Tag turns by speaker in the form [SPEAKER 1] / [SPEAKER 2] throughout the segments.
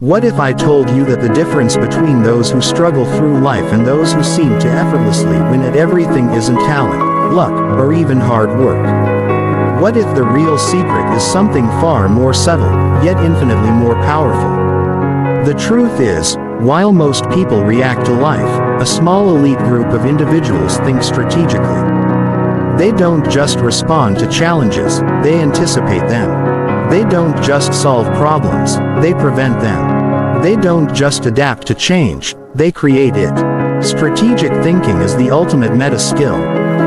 [SPEAKER 1] What if I told you that the difference between those who struggle through life and those who seem to effortlessly win at everything isn't talent, luck, or even hard work? What if the real secret is something far more subtle, yet infinitely more powerful? The truth is, while most people react to life, a small elite group of individuals think strategically. They don't just respond to challenges, they anticipate them. They don't just solve problems, they prevent them. They don't just adapt to change, they create it. Strategic thinking is the ultimate meta skill.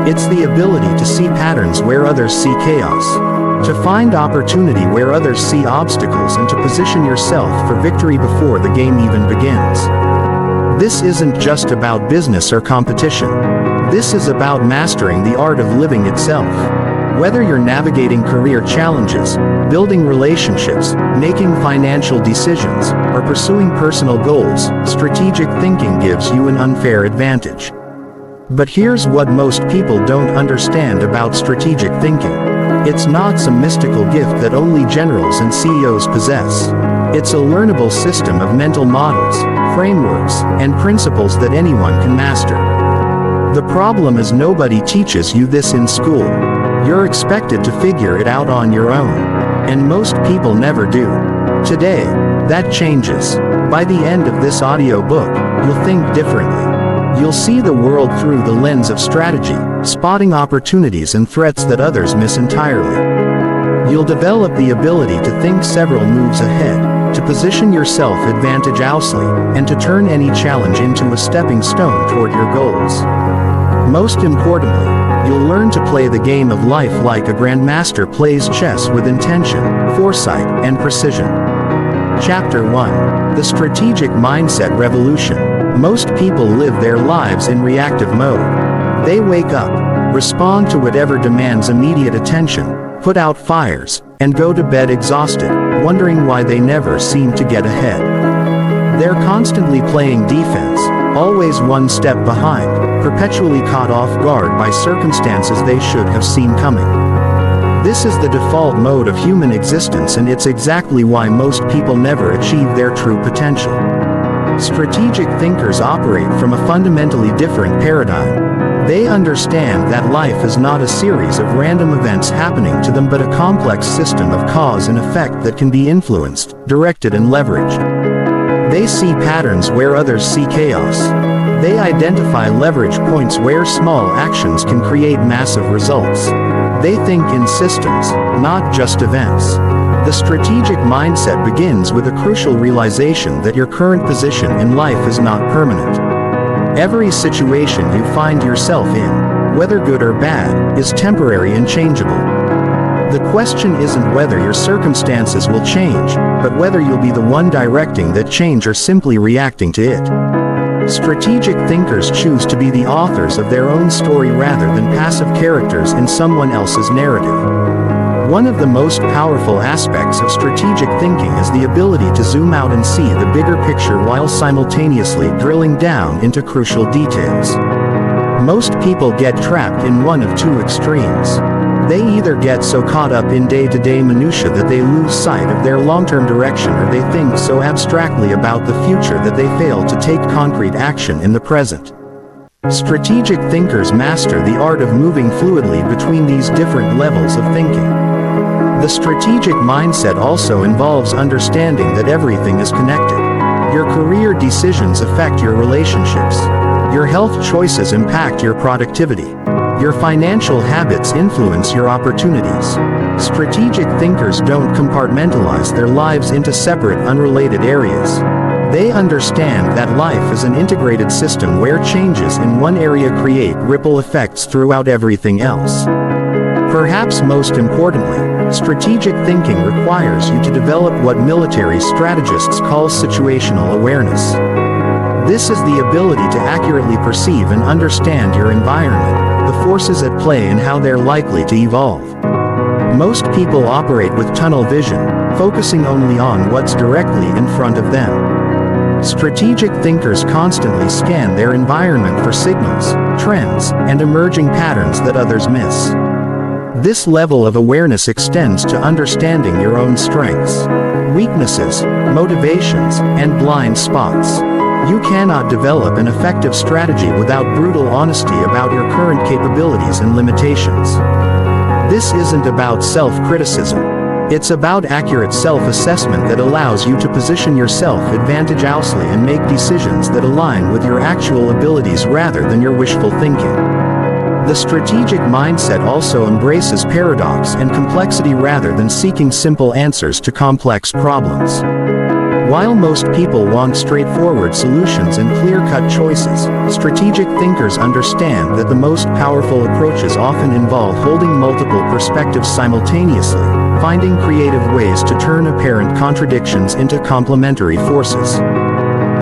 [SPEAKER 1] It's the ability to see patterns where others see chaos, to find opportunity where others see obstacles, and to position yourself for victory before the game even begins. This isn't just about business or competition. This is about mastering the art of living itself. Whether you're navigating career challenges, building relationships, making financial decisions, or pursuing personal goals, strategic thinking gives you an unfair advantage. But here's what most people don't understand about strategic thinking. It's not some mystical gift that only generals and CEOs possess. It's a learnable system of mental models, frameworks, and principles that anyone can master. The problem is nobody teaches you this in school. You're expected to figure it out on your own. And most people never do. Today, that changes. By the end of this audiobook, you'll think differently. You'll see the world through the lens of strategy, spotting opportunities and threats that others miss entirely. You'll develop the ability to think several moves ahead, to position yourself advantageously, and to turn any challenge into a stepping stone toward your goals. Most importantly, you'll learn to play the game of life like a grandmaster plays chess with intention, foresight, and precision. Chapter 1. The Strategic Mindset Revolution. Most people live their lives in reactive mode. They wake up, respond to whatever demands immediate attention, put out fires, and go to bed exhausted, wondering why they never seem to get ahead. They're constantly playing defense, always one step behind, perpetually caught off guard by circumstances they should have seen coming. This is the default mode of human existence, and it's exactly why most people never achieve their true potential. Strategic thinkers operate from a fundamentally different paradigm. They understand that life is not a series of random events happening to them, but a complex system of cause and effect that can be influenced, directed, and leveraged. They see patterns where others see chaos. They identify leverage points where small actions can create massive results. They think in systems, not just events. The strategic mindset begins with a crucial realization that your current position in life is not permanent. Every situation you find yourself in, whether good or bad, is temporary and changeable. The question isn't whether your circumstances will change, but whether you'll be the one directing that change or simply reacting to it. Strategic thinkers choose to be the authors of their own story rather than passive characters in someone else's narrative. One of the most powerful aspects of strategic thinking is the ability to zoom out and see the bigger picture while simultaneously drilling down into crucial details. Most people get trapped in one of two extremes. They either get so caught up in day-to-day minutiae that they lose sight of their long-term direction, or they think so abstractly about the future that they fail to take concrete action in the present. Strategic thinkers master the art of moving fluidly between these different levels of thinking. The strategic mindset also involves understanding that everything is connected. Your career decisions affect your relationships. Your health choices impact your productivity. Your financial habits influence your opportunities. Strategic thinkers don't compartmentalize their lives into separate, unrelated areas. They understand that life is an integrated system where changes in one area create ripple effects throughout everything else. Perhaps most importantly, strategic thinking requires you to develop what military strategists call situational awareness. This is the ability to accurately perceive and understand your environment, the forces at play, and how they're likely to evolve. Most people operate with tunnel vision, focusing only on what's directly in front of them. Strategic thinkers constantly scan their environment for signals, trends, and emerging patterns that others miss. This level of awareness extends to understanding your own strengths. weaknesses, motivations, and blind spots. You cannot develop an effective strategy without brutal honesty about your current capabilities and limitations. This isn't about self-criticism. It's about accurate self-assessment that allows you to position yourself advantageously and make decisions that align with your actual abilities rather than your wishful thinking. The strategic mindset also embraces paradox and complexity rather than seeking simple answers to complex problems. While most people want straightforward solutions and clear-cut choices, strategic thinkers understand that the most powerful approaches often involve holding multiple perspectives simultaneously, finding creative ways to turn apparent contradictions into complementary forces.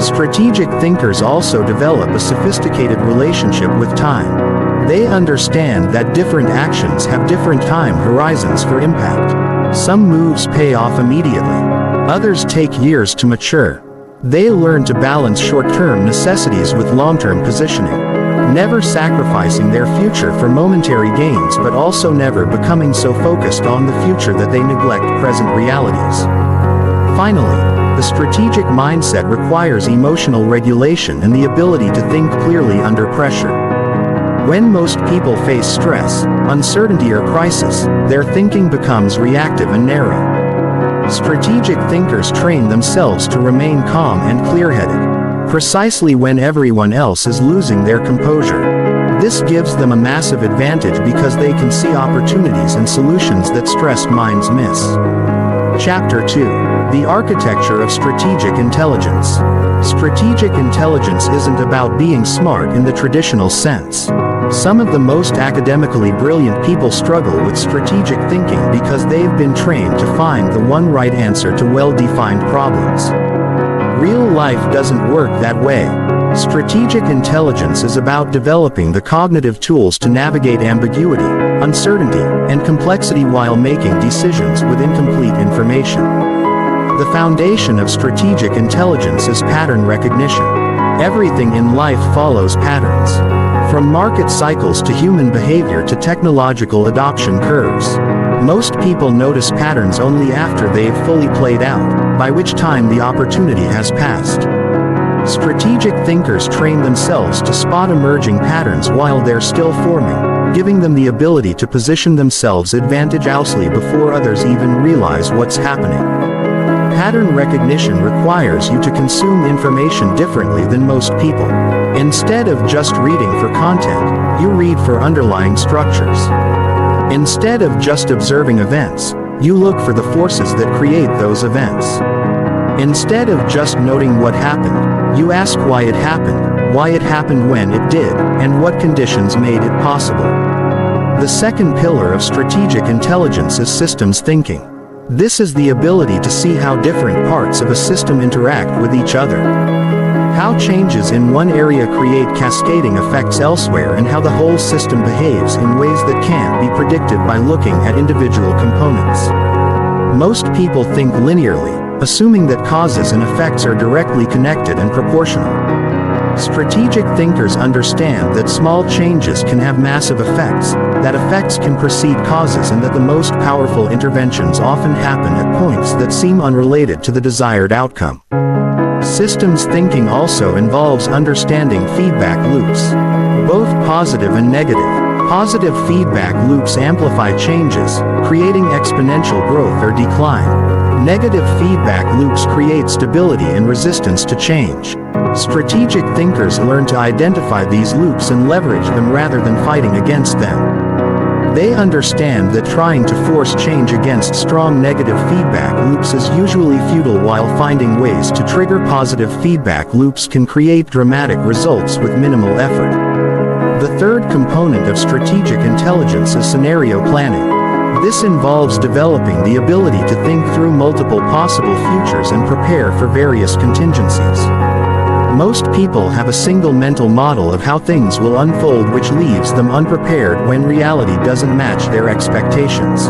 [SPEAKER 1] Strategic thinkers also develop a sophisticated relationship with time. They understand that different actions have different time horizons for impact. Some moves pay off immediately. Others take years to mature. They learn to balance short-term necessities with long-term positioning, never sacrificing their future for momentary gains but also never becoming so focused on the future that they neglect present realities. Finally, the strategic mindset requires emotional regulation and the ability to think clearly under pressure. When most people face stress, uncertainty or crisis, their thinking becomes reactive and narrow. Strategic thinkers train themselves to remain calm and clear-headed, precisely when everyone else is losing their composure. This gives them a massive advantage because they can see opportunities and solutions that stressed minds miss. Chapter 2. The Architecture of Strategic Intelligence. Strategic intelligence isn't about being smart in the traditional sense. Some of the most academically brilliant people struggle with strategic thinking because they've been trained to find the one right answer to well-defined problems. Real life doesn't work that way. Strategic intelligence is about developing the cognitive tools to navigate ambiguity, uncertainty, and complexity while making decisions with incomplete information. The foundation of strategic intelligence is pattern recognition. Everything in life follows patterns. From market cycles to human behavior to technological adoption curves. Most people notice patterns only after they've fully played out, by which time the opportunity has passed. Strategic thinkers train themselves to spot emerging patterns while they're still forming, giving them the ability to position themselves advantageously before others even realize what's happening. Pattern recognition requires you to consume information differently than most people. Instead of just reading for content, you read for underlying structures. Instead of just observing events, you look for the forces that create those events. Instead of just noting what happened, you ask why it happened when it did, and what conditions made it possible. The second pillar of strategic intelligence is systems thinking. This is the ability to see how different parts of a system interact with each other. How changes in one area create cascading effects elsewhere and how the whole system behaves in ways that can't be predicted by looking at individual components. Most people think linearly, assuming that causes and effects are directly connected and proportional. Strategic thinkers understand that small changes can have massive effects, that effects can precede causes, and that the most powerful interventions often happen at points that seem unrelated to the desired outcome. Systems thinking also involves understanding feedback loops. Both positive and negative. Positive feedback loops amplify changes, creating exponential growth or decline. Negative feedback loops create stability and resistance to change. Strategic thinkers learn to identify these loops and leverage them rather than fighting against them. They understand that trying to force change against strong negative feedback loops is usually futile, while finding ways to trigger positive feedback loops can create dramatic results with minimal effort. The third component of strategic intelligence is scenario planning. This involves developing the ability to think through multiple possible futures and prepare for various contingencies. Most people have a single mental model of how things will unfold, which leaves them unprepared when reality doesn't match their expectations.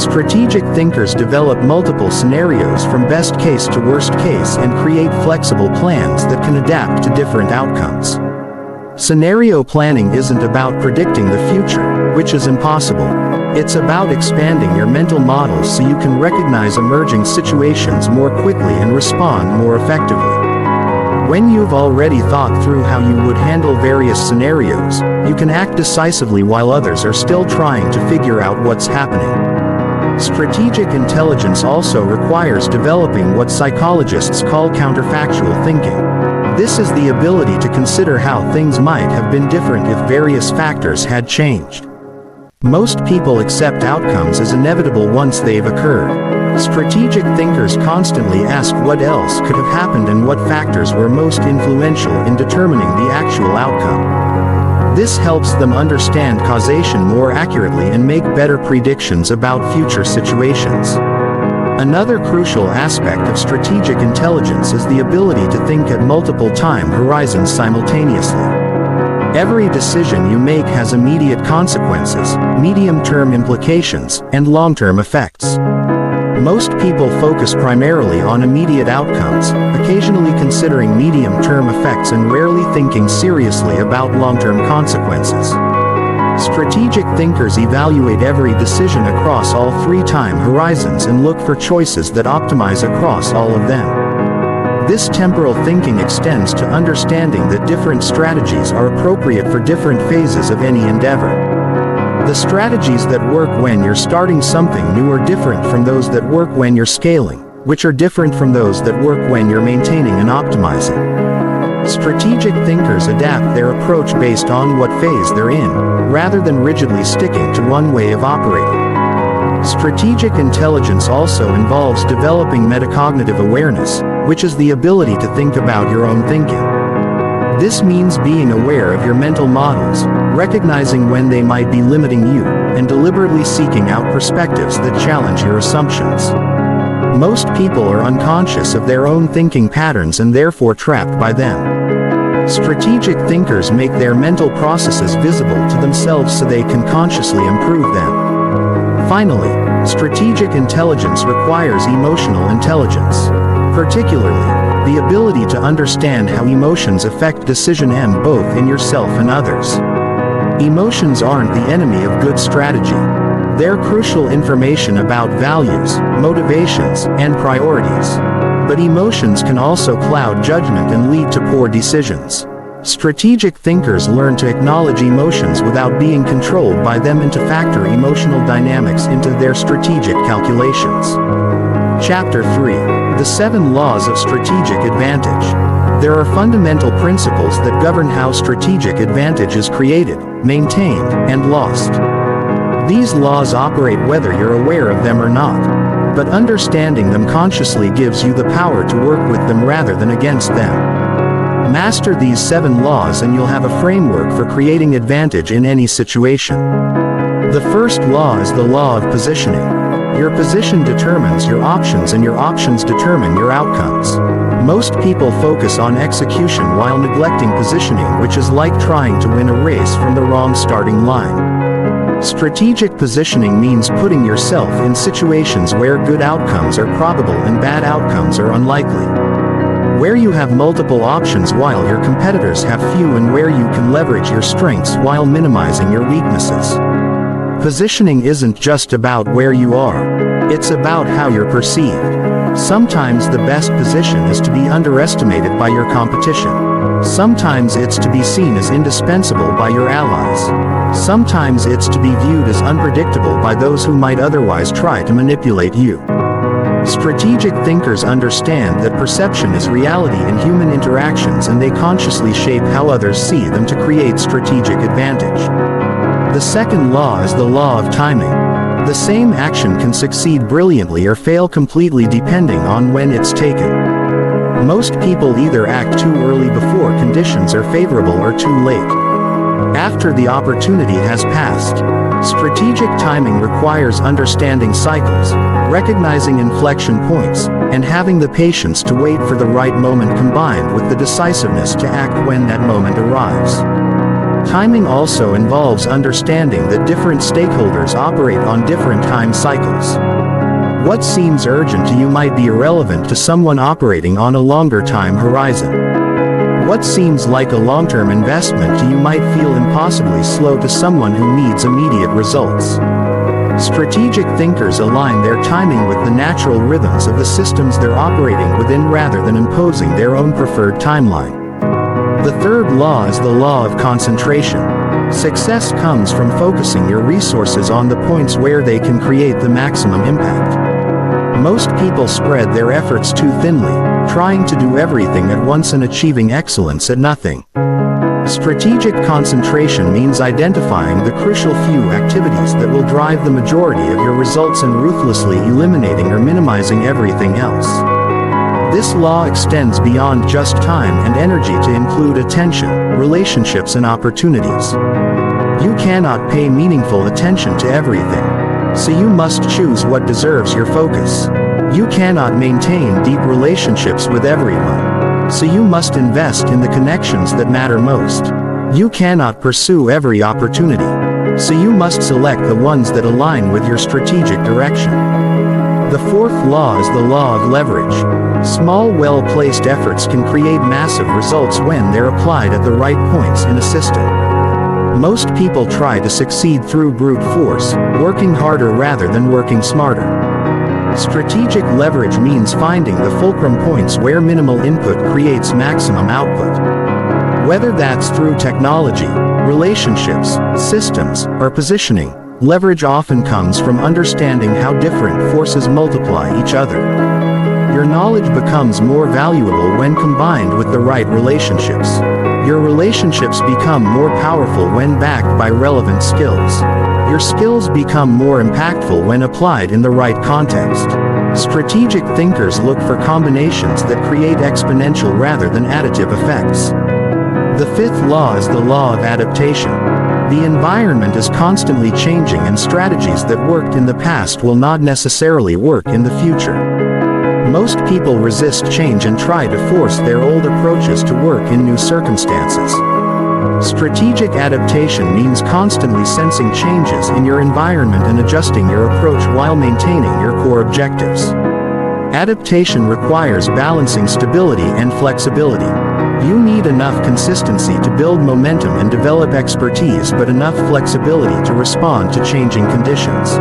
[SPEAKER 1] Strategic thinkers develop multiple scenarios from best case to worst case and create flexible plans that can adapt to different outcomes. Scenario planning isn't about predicting the future, which is impossible. It's about expanding your mental models so you can recognize emerging situations more quickly and respond more effectively. When you've already thought through how you would handle various scenarios, you can act decisively while others are still trying to figure out what's happening. Strategic intelligence also requires developing what psychologists call counterfactual thinking. This is the ability to consider how things might have been different if various factors had changed. Most people accept outcomes as inevitable once they've occurred. Strategic thinkers constantly ask what else could have happened and what factors were most influential in determining the actual outcome. This helps them understand causation more accurately and make better predictions about future situations. Another crucial aspect of strategic intelligence is the ability to think at multiple time horizons simultaneously. Every decision you make has immediate consequences, medium-term implications, and long-term effects. Most people focus primarily on immediate outcomes, occasionally considering medium-term effects and rarely thinking seriously about long-term consequences. Strategic thinkers evaluate every decision across all three time horizons and look for choices that optimize across all of them. This temporal thinking extends to understanding that different strategies are appropriate for different phases of any endeavor. The strategies that work when you're starting something new are different from those that work when you're scaling, which are different from those that work when you're maintaining and optimizing. Strategic thinkers adapt their approach based on what phase they're in, rather than rigidly sticking to one way of operating. Strategic intelligence also involves developing metacognitive awareness, which is the ability to think about your own thinking. This means being aware of your mental models, recognizing when they might be limiting you, and deliberately seeking out perspectives that challenge your assumptions. Most people are unconscious of their own thinking patterns and therefore trapped by them. Strategic thinkers make their mental processes visible to themselves so they can consciously improve them. Finally, strategic intelligence requires emotional intelligence. Particularly, the ability to understand how emotions affect decision-making both in yourself and others. Emotions aren't the enemy of good strategy. They're crucial information about values, motivations, and priorities. But emotions can also cloud judgment and lead to poor decisions. Strategic thinkers learn to acknowledge emotions without being controlled by them and to factor emotional dynamics into their strategic calculations. Chapter 3. The 7 Laws of Strategic Advantage. There are fundamental principles that govern how strategic advantage is created, maintained, and lost. These laws operate whether you're aware of them or not, but understanding them consciously gives you the power to work with them rather than against them. Master these 7 laws and you'll have a framework for creating advantage in any situation. The first law is the law of positioning. Your position determines your options and your options determine your outcomes. Most people focus on execution while neglecting positioning, which is like trying to win a race from the wrong starting line. Strategic positioning means putting yourself in situations where good outcomes are probable and bad outcomes are unlikely. Where you have multiple options while your competitors have few, and where you can leverage your strengths while minimizing your weaknesses. Positioning isn't just about where you are, it's about how you're perceived. Sometimes the best position is to be underestimated by your competition. Sometimes it's to be seen as indispensable by your allies. Sometimes it's to be viewed as unpredictable by those who might otherwise try to manipulate you. Strategic thinkers understand that perception is reality in human interactions, and they consciously shape how others see them to create strategic advantage. The second law is the law of timing. The same action can succeed brilliantly or fail completely depending on when it's taken. Most people either act too early before conditions are favorable or too late after the opportunity has passed. Strategic timing requires understanding cycles, recognizing inflection points, and having the patience to wait for the right moment, combined with the decisiveness to act when that moment arrives. Timing also involves understanding that different stakeholders operate on different time cycles. What seems urgent to you might be irrelevant to someone operating on a longer time horizon. What seems like a long-term investment to you might feel impossibly slow to someone who needs immediate results. Strategic thinkers align their timing with the natural rhythms of the systems they're operating within rather than imposing their own preferred timeline. The third law is the law of concentration. Success comes from focusing your resources on the points where they can create the maximum impact. Most people spread their efforts too thinly, trying to do everything at once and achieving excellence at nothing. Strategic concentration means identifying the crucial few activities that will drive the majority of your results and ruthlessly eliminating or minimizing everything else. This law extends beyond just time and energy to include attention, relationships, and opportunities. You cannot pay meaningful attention to everything, so you must choose what deserves your focus. You cannot maintain deep relationships with everyone, so you must invest in the connections that matter most. You cannot pursue every opportunity, so you must select the ones that align with your strategic direction. The fourth law is the law of leverage. Small, well-placed efforts can create massive results when they're applied at the right points in a system. Most people try to succeed through brute force, working harder rather than working smarter. Strategic leverage means finding the fulcrum points where minimal input creates maximum output. Whether that's through technology, relationships, systems, or positioning, leverage often comes from understanding how different forces multiply each other. Your knowledge becomes more valuable when combined with the right relationships. Your relationships become more powerful when backed by relevant skills. Your skills become more impactful when applied in the right context. Strategic thinkers look for combinations that create exponential rather than additive effects. The fifth law is the law of adaptation. The environment is constantly changing, and strategies that worked in the past will not necessarily work in the future. Most people resist change and try to force their old approaches to work in new circumstances. Strategic adaptation means constantly sensing changes in your environment and adjusting your approach while maintaining your core objectives. Adaptation requires balancing stability and flexibility. You need enough consistency to build momentum and develop expertise, but enough flexibility to respond to changing conditions.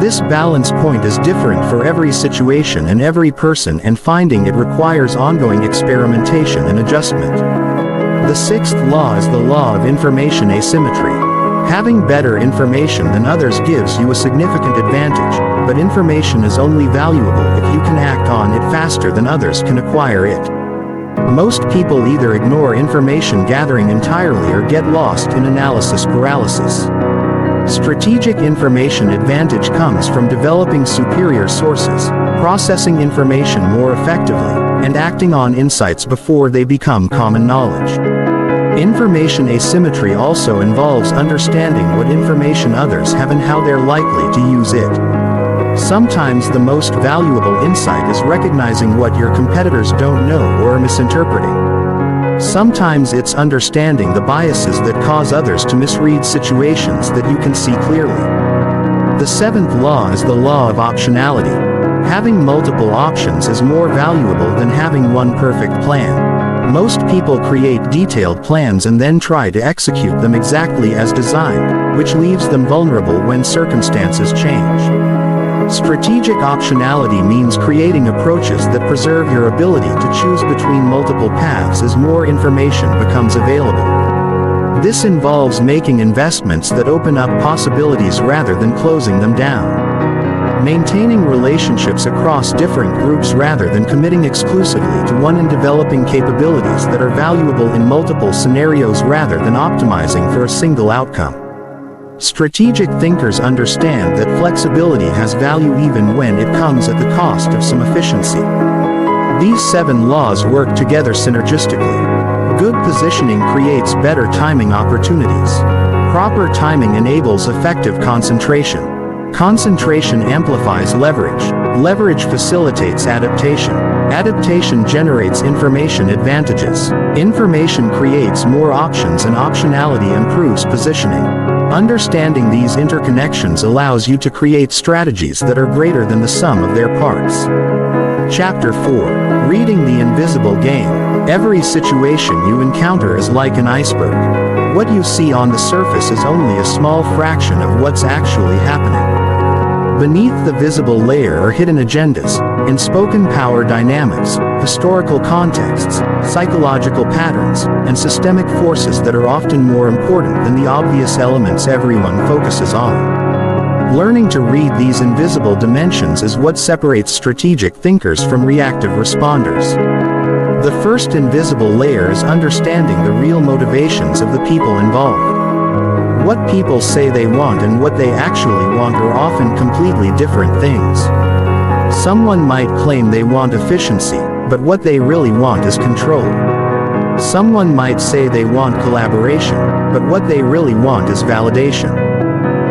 [SPEAKER 1] This balance point is different for every situation and every person, and finding it requires ongoing experimentation and adjustment. The sixth law is the law of information asymmetry. Having better information than others gives you a significant advantage, but information is only valuable if you can act on it faster than others can acquire it. Most people either ignore information gathering entirely or get lost in analysis paralysis. Strategic information advantage comes from developing superior sources, processing information more effectively, and acting on insights before they become common knowledge. Information asymmetry also involves understanding what information others have and how they're likely to use it. Sometimes the most valuable insight is recognizing what your competitors don't know or are misinterpreting. Sometimes it's understanding the biases that cause others to misread situations that you can see clearly. The seventh law is the law of optionality. Having multiple options is more valuable than having one perfect plan. Most people create detailed plans and then try to execute them exactly as designed, which leaves them vulnerable when circumstances change. Strategic optionality means creating approaches that preserve your ability to choose between multiple paths as more information becomes available. This involves making investments that open up possibilities rather than closing them down. Maintaining relationships across different groups rather than committing exclusively to one, and developing capabilities that are valuable in multiple scenarios rather than optimizing for a single outcome. Strategic thinkers understand that flexibility has value even when it comes at the cost of some efficiency. These 7 laws work together synergistically. Good positioning creates better timing opportunities. Proper timing enables effective concentration. Concentration amplifies leverage. Leverage facilitates adaptation. Adaptation generates information advantages. Information creates more options, and optionality improves positioning. Understanding these interconnections allows you to create strategies that are greater than the sum of their parts. Chapter 4. Reading the Invisible Game. Every situation you encounter is like an iceberg. What you see on the surface is only a small fraction of what's actually happening. Beneath the visible layer are hidden agendas, unspoken power dynamics, historical contexts, psychological patterns, and systemic forces that are often more important than the obvious elements everyone focuses on. Learning to read these invisible dimensions is what separates strategic thinkers from reactive responders. The first invisible layer is understanding the real motivations of the people involved. What people say they want and what they actually want are often completely different things. Someone might claim they want efficiency, but what they really want is control. Someone might say they want collaboration, but what they really want is validation.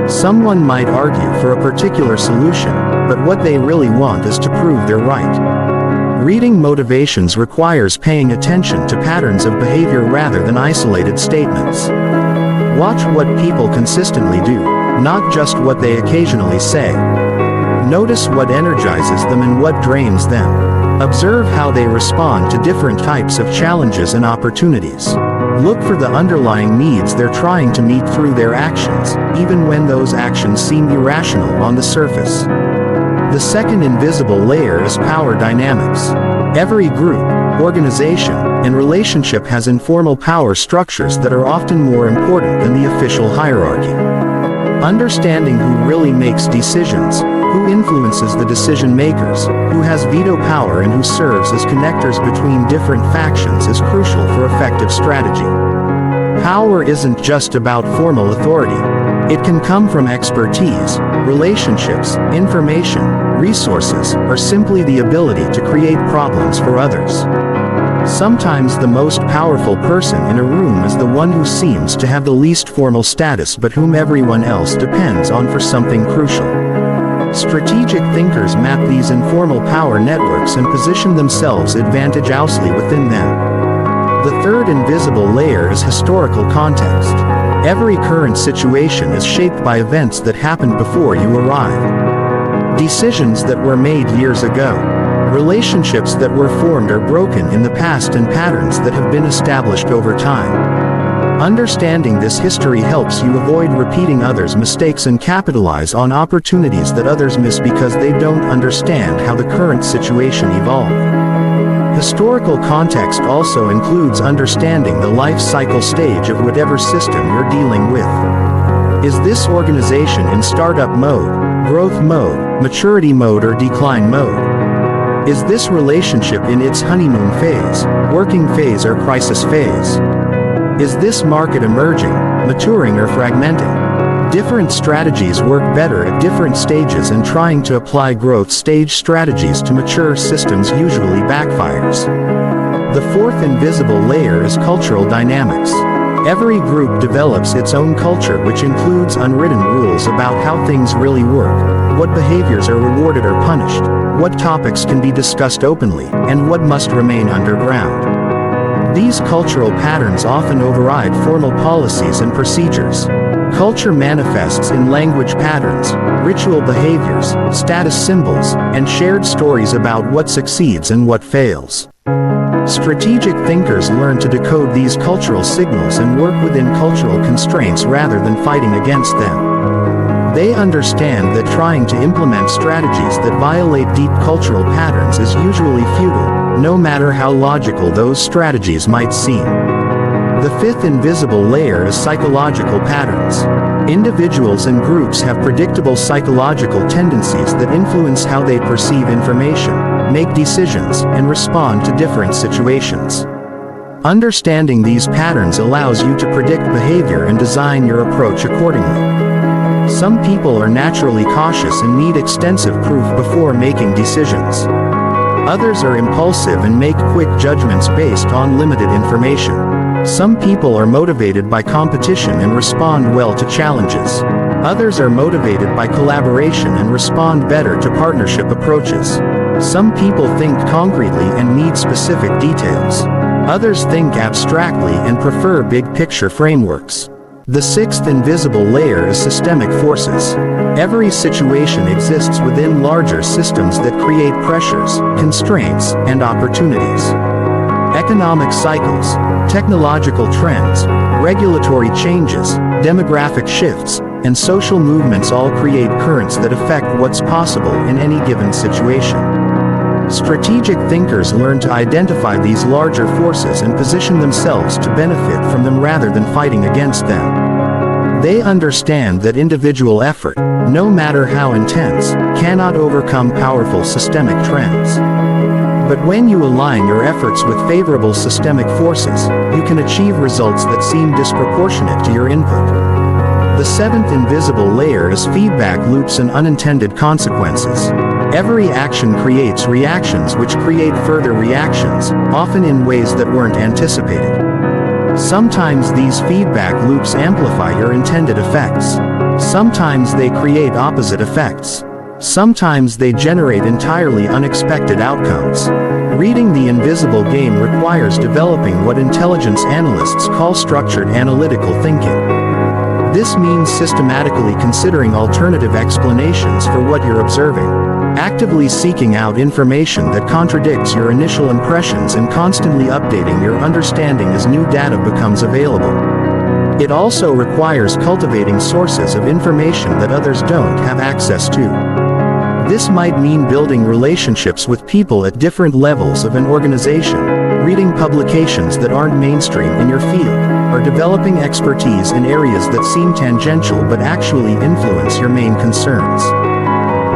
[SPEAKER 1] Someone might argue for a particular solution, but what they really want is to prove they're right. Reading motivations requires paying attention to patterns of behavior rather than isolated statements. Watch what people consistently do, not just what they occasionally say. Notice what energizes them and what drains them. Observe how they respond to different types of challenges and opportunities. Look for the underlying needs they're trying to meet through their actions, even when those actions seem irrational on the surface. The second invisible layer is power dynamics. Every group, organization, and relationship has informal power structures that are often more important than the official hierarchy. Understanding who really makes decisions, who influences the decision makers, who has veto power and who serves as connectors between different factions is crucial for effective strategy. Power isn't just about formal authority. It can come from expertise, relationships, information, resources, or simply the ability to create problems for others. Sometimes the most powerful person in a room is the one who seems to have the least formal status but whom everyone else depends on for something crucial. Strategic thinkers map these informal power networks and position themselves advantageously within them. The third invisible layer is historical context. Every current situation is shaped by events that happened before you arrived. Decisions that were made years ago. Relationships that were formed or broken in the past and patterns that have been established over time. Understanding this history helps you avoid repeating others' mistakes and capitalize on opportunities that others miss because they don't understand how the current situation evolved. Historical context also includes understanding the life cycle stage of whatever system you're dealing with. Is this organization in startup mode, growth mode, maturity mode, or decline mode? Is this relationship in its honeymoon phase, working phase, or crisis phase? Is this market emerging, maturing, or fragmenting? Different strategies work better at different stages, and trying to apply growth stage strategies to mature systems usually backfires. The fourth invisible layer is cultural dynamics. Every group develops its own culture, which includes unwritten rules about how things really work, what behaviors are rewarded or punished, what topics can be discussed openly, and what must remain underground. These cultural patterns often override formal policies and procedures. Culture manifests in language patterns, ritual behaviors, status symbols, and shared stories about what succeeds and what fails. Strategic thinkers learn to decode these cultural signals and work within cultural constraints rather than fighting against them. They understand that trying to implement strategies that violate deep cultural patterns is usually futile, no matter how logical those strategies might seem. The fifth invisible layer is psychological patterns. Individuals and groups have predictable psychological tendencies that influence how they perceive information, make decisions, and respond to different situations. Understanding these patterns allows you to predict behavior and design your approach accordingly. Some people are naturally cautious and need extensive proof before making decisions. Others are impulsive and make quick judgments based on limited information. Some people are motivated by competition and respond well to challenges. Others are motivated by collaboration and respond better to partnership approaches. Some people think concretely and need specific details. Others think abstractly and prefer big-picture frameworks. The sixth invisible layer is systemic forces. Every situation exists within larger systems that create pressures, constraints, and opportunities. Economic cycles, technological trends, regulatory changes, demographic shifts, and social movements all create currents that affect what's possible in any given situation. Strategic thinkers learn to identify these larger forces and position themselves to benefit from them rather than fighting against them. They understand that individual effort, no matter how intense, cannot overcome powerful systemic trends. But when you align your efforts with favorable systemic forces, you can achieve results that seem disproportionate to your input. The seventh invisible layer is feedback loops and unintended consequences. Every action creates reactions which create further reactions, often in ways that weren't anticipated. Sometimes these feedback loops amplify your intended effects. Sometimes they create opposite effects. Sometimes they generate entirely unexpected outcomes. Reading the invisible game requires developing what intelligence analysts call structured analytical thinking. This means systematically considering alternative explanations for what you're observing, actively seeking out information that contradicts your initial impressions and constantly updating your understanding as new data becomes available. It also requires cultivating sources of information that others don't have access to. This might mean building relationships with people at different levels of an organization, reading publications that aren't mainstream in your field, or developing expertise in areas that seem tangential but actually influence your main concerns.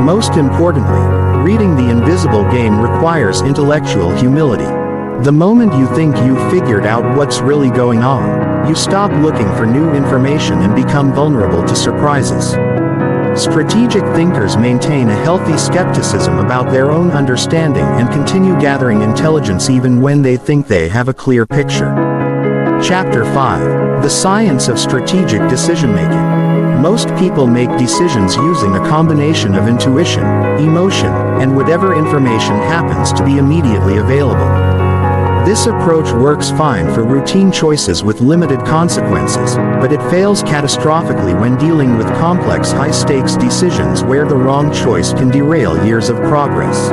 [SPEAKER 1] Most importantly, reading the invisible game requires intellectual humility. The moment you think you've figured out what's really going on, you stop looking for new information and become vulnerable to surprises. Strategic thinkers maintain a healthy skepticism about their own understanding and continue gathering intelligence even when they think they have a clear picture. Chapter 5. The Science of Strategic Decision-Making. Most people make decisions using a combination of intuition, emotion, and whatever information happens to be immediately available. This approach works fine for routine choices with limited consequences, but it fails catastrophically when dealing with complex high-stakes decisions where the wrong choice can derail years of progress.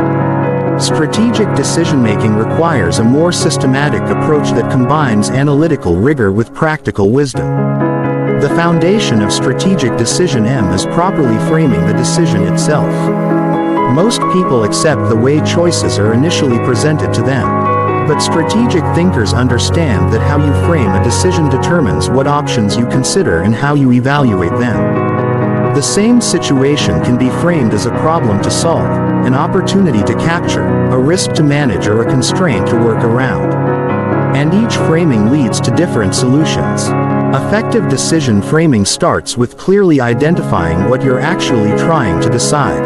[SPEAKER 1] Strategic decision-making requires a more systematic approach that combines analytical rigor with practical wisdom. The foundation of strategic decision is properly framing the decision itself. Most people accept the way choices are initially presented to them. But strategic thinkers understand that how you frame a decision determines what options you consider and how you evaluate them. The same situation can be framed as a problem to solve, an opportunity to capture, a risk to manage, or a constraint to work around. And each framing leads to different solutions. Effective decision framing starts with clearly identifying what you're actually trying to decide.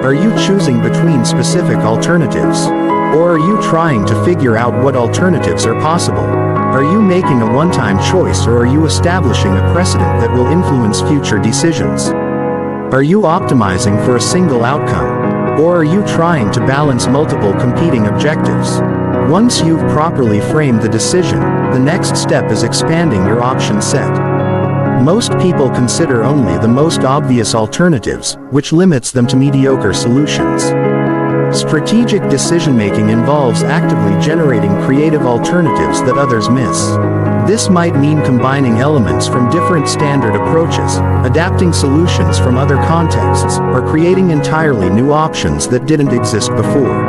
[SPEAKER 1] Are you choosing between specific alternatives? Or are you trying to figure out what alternatives are possible? Are you making a one-time choice, or are you establishing a precedent that will influence future decisions? Are you optimizing for a single outcome? Or are you trying to balance multiple competing objectives? Once you've properly framed the decision, the next step is expanding your option set. Most people consider only the most obvious alternatives, which limits them to mediocre solutions. Strategic decision-making involves actively generating creative alternatives that others miss. This might mean combining elements from different standard approaches, adapting solutions from other contexts, or creating entirely new options that didn't exist before.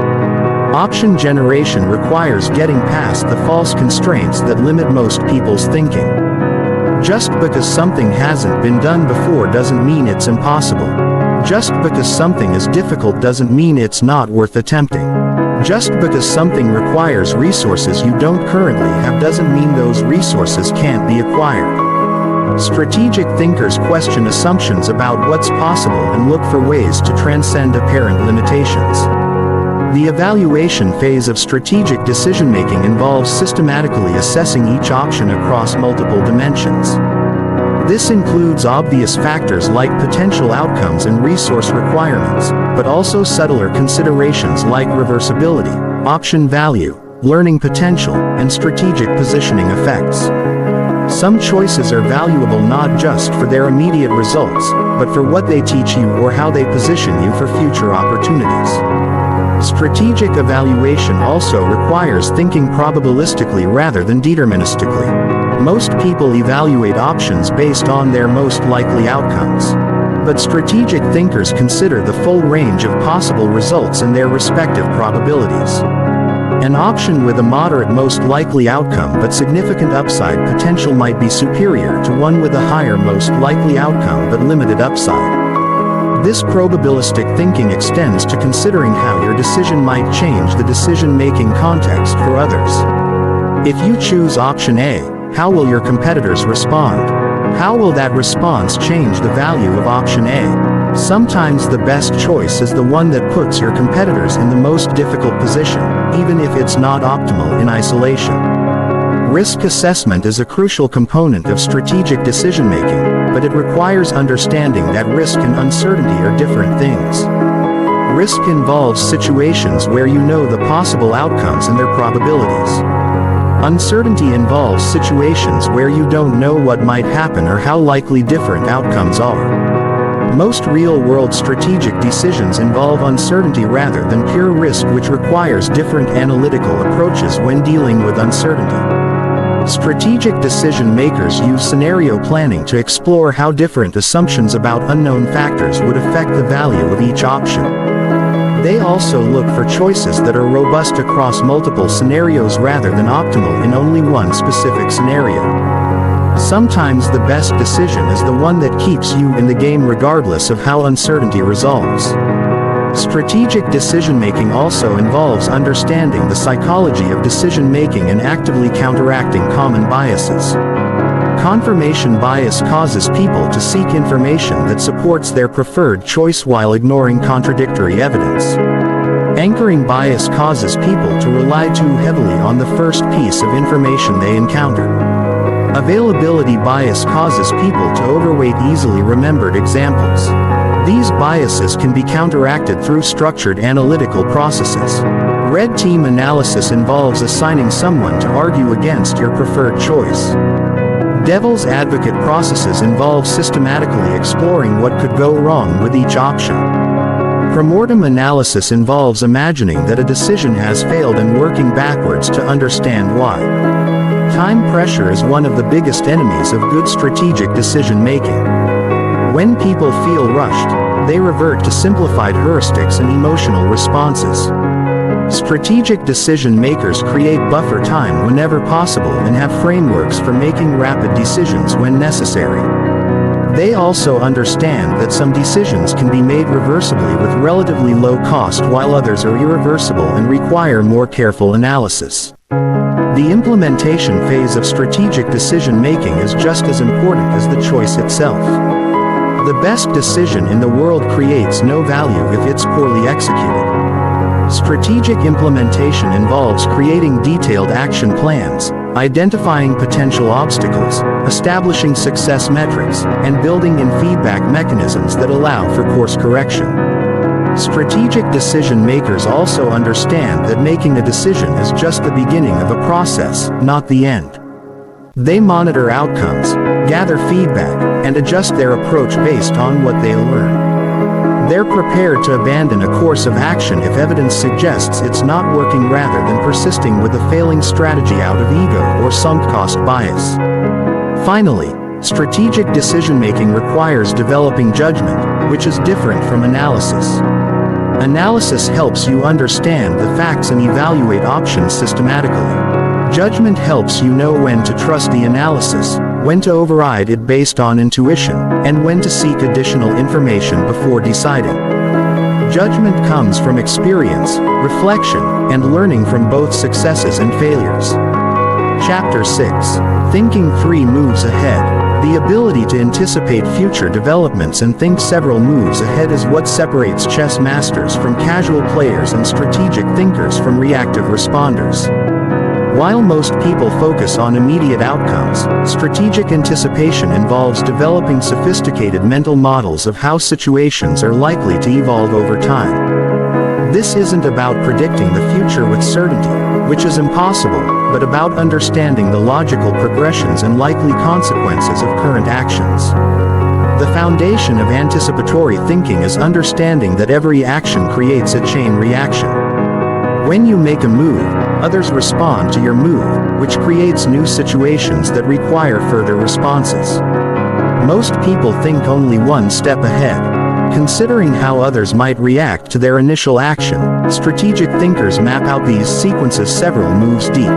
[SPEAKER 1] Option generation requires getting past the false constraints that limit most people's thinking. Just because something hasn't been done before doesn't mean it's impossible. Just because something is difficult doesn't mean it's not worth attempting. Just because something requires resources you don't currently have doesn't mean those resources can't be acquired. Strategic thinkers question assumptions about what's possible and look for ways to transcend apparent limitations. The evaluation phase of strategic decision-making involves systematically assessing each option across multiple dimensions. This includes obvious factors like potential outcomes and resource requirements, but also subtler considerations like reversibility, option value, learning potential, and strategic positioning effects. Some choices are valuable not just for their immediate results, but for what they teach you or how they position you for future opportunities. Strategic evaluation also requires thinking probabilistically rather than deterministically. Most people evaluate options based on their most likely outcomes. But strategic thinkers consider the full range of possible results and their respective probabilities. An option with a moderate most likely outcome but significant upside potential might be superior to one with a higher most likely outcome but limited upside. This probabilistic thinking extends to considering how your decision might change the decision-making context for others. If you choose option A, how will your competitors respond? How will that response change the value of option A? Sometimes the best choice is the one that puts your competitors in the most difficult position, even if it's not optimal in isolation. Risk assessment is a crucial component of strategic decision-making, but it requires understanding that risk and uncertainty are different things. Risk involves situations where you know the possible outcomes and their probabilities. Uncertainty involves situations where you don't know what might happen or how likely different outcomes are. Most real-world strategic decisions involve uncertainty rather than pure risk, which requires different analytical approaches when dealing with uncertainty. Strategic decision-makers use scenario planning to explore how different assumptions about unknown factors would affect the value of each option. They also look for choices that are robust across multiple scenarios rather than optimal in only one specific scenario. Sometimes the best decision is the one that keeps you in the game regardless of how uncertainty resolves. Strategic decision-making also involves understanding the psychology of decision-making and actively counteracting common biases. Confirmation bias causes people to seek information that supports their preferred choice while ignoring contradictory evidence. Anchoring bias causes people to rely too heavily on the first piece of information they encounter. Availability bias causes people to overweight easily remembered examples. These biases can be counteracted through structured analytical processes. Red team analysis involves assigning someone to argue against your preferred choice. Devil's advocate processes involve systematically exploring what could go wrong with each option. Premortem analysis involves imagining that a decision has failed and working backwards to understand why. Time pressure is one of the biggest enemies of good strategic decision-making. When people feel rushed, they revert to simplified heuristics and emotional responses. Strategic decision-makers create buffer time whenever possible and have frameworks for making rapid decisions when necessary. They also understand that some decisions can be made reversibly with relatively low cost while others are irreversible and require more careful analysis. The implementation phase of strategic decision-making is just as important as the choice itself. The best decision in the world creates no value if it's poorly executed. Strategic implementation involves creating detailed action plans, identifying potential obstacles, establishing success metrics, and building in feedback mechanisms that allow for course correction. Strategic decision makers also understand that making a decision is just the beginning of a process, not the end. They monitor outcomes, gather feedback, and adjust their approach based on what they learn. They're prepared to abandon a course of action if evidence suggests it's not working rather than persisting with a failing strategy out of ego or sunk cost bias. Finally, strategic decision-making requires developing judgment, which is different from analysis. Analysis helps you understand the facts and evaluate options systematically. Judgment helps you know when to trust the analysis, when to override it based on intuition, and when to seek additional information before deciding. Judgment comes from experience, reflection, and learning from both successes and failures. Chapter 6. Thinking 3 Moves Ahead. The ability to anticipate future developments and think several moves ahead is what separates chess masters from casual players and strategic thinkers from reactive responders. While most people focus on immediate outcomes, strategic anticipation involves developing sophisticated mental models of how situations are likely to evolve over time. This isn't about predicting the future with certainty, which is impossible, but about understanding the logical progressions and likely consequences of current actions. The foundation of anticipatory thinking is understanding that every action creates a chain reaction. When you make a move, others respond to your move, which creates new situations that require further responses. Most people think only one step ahead. Considering how others might react to their initial action, strategic thinkers map out these sequences several moves deep.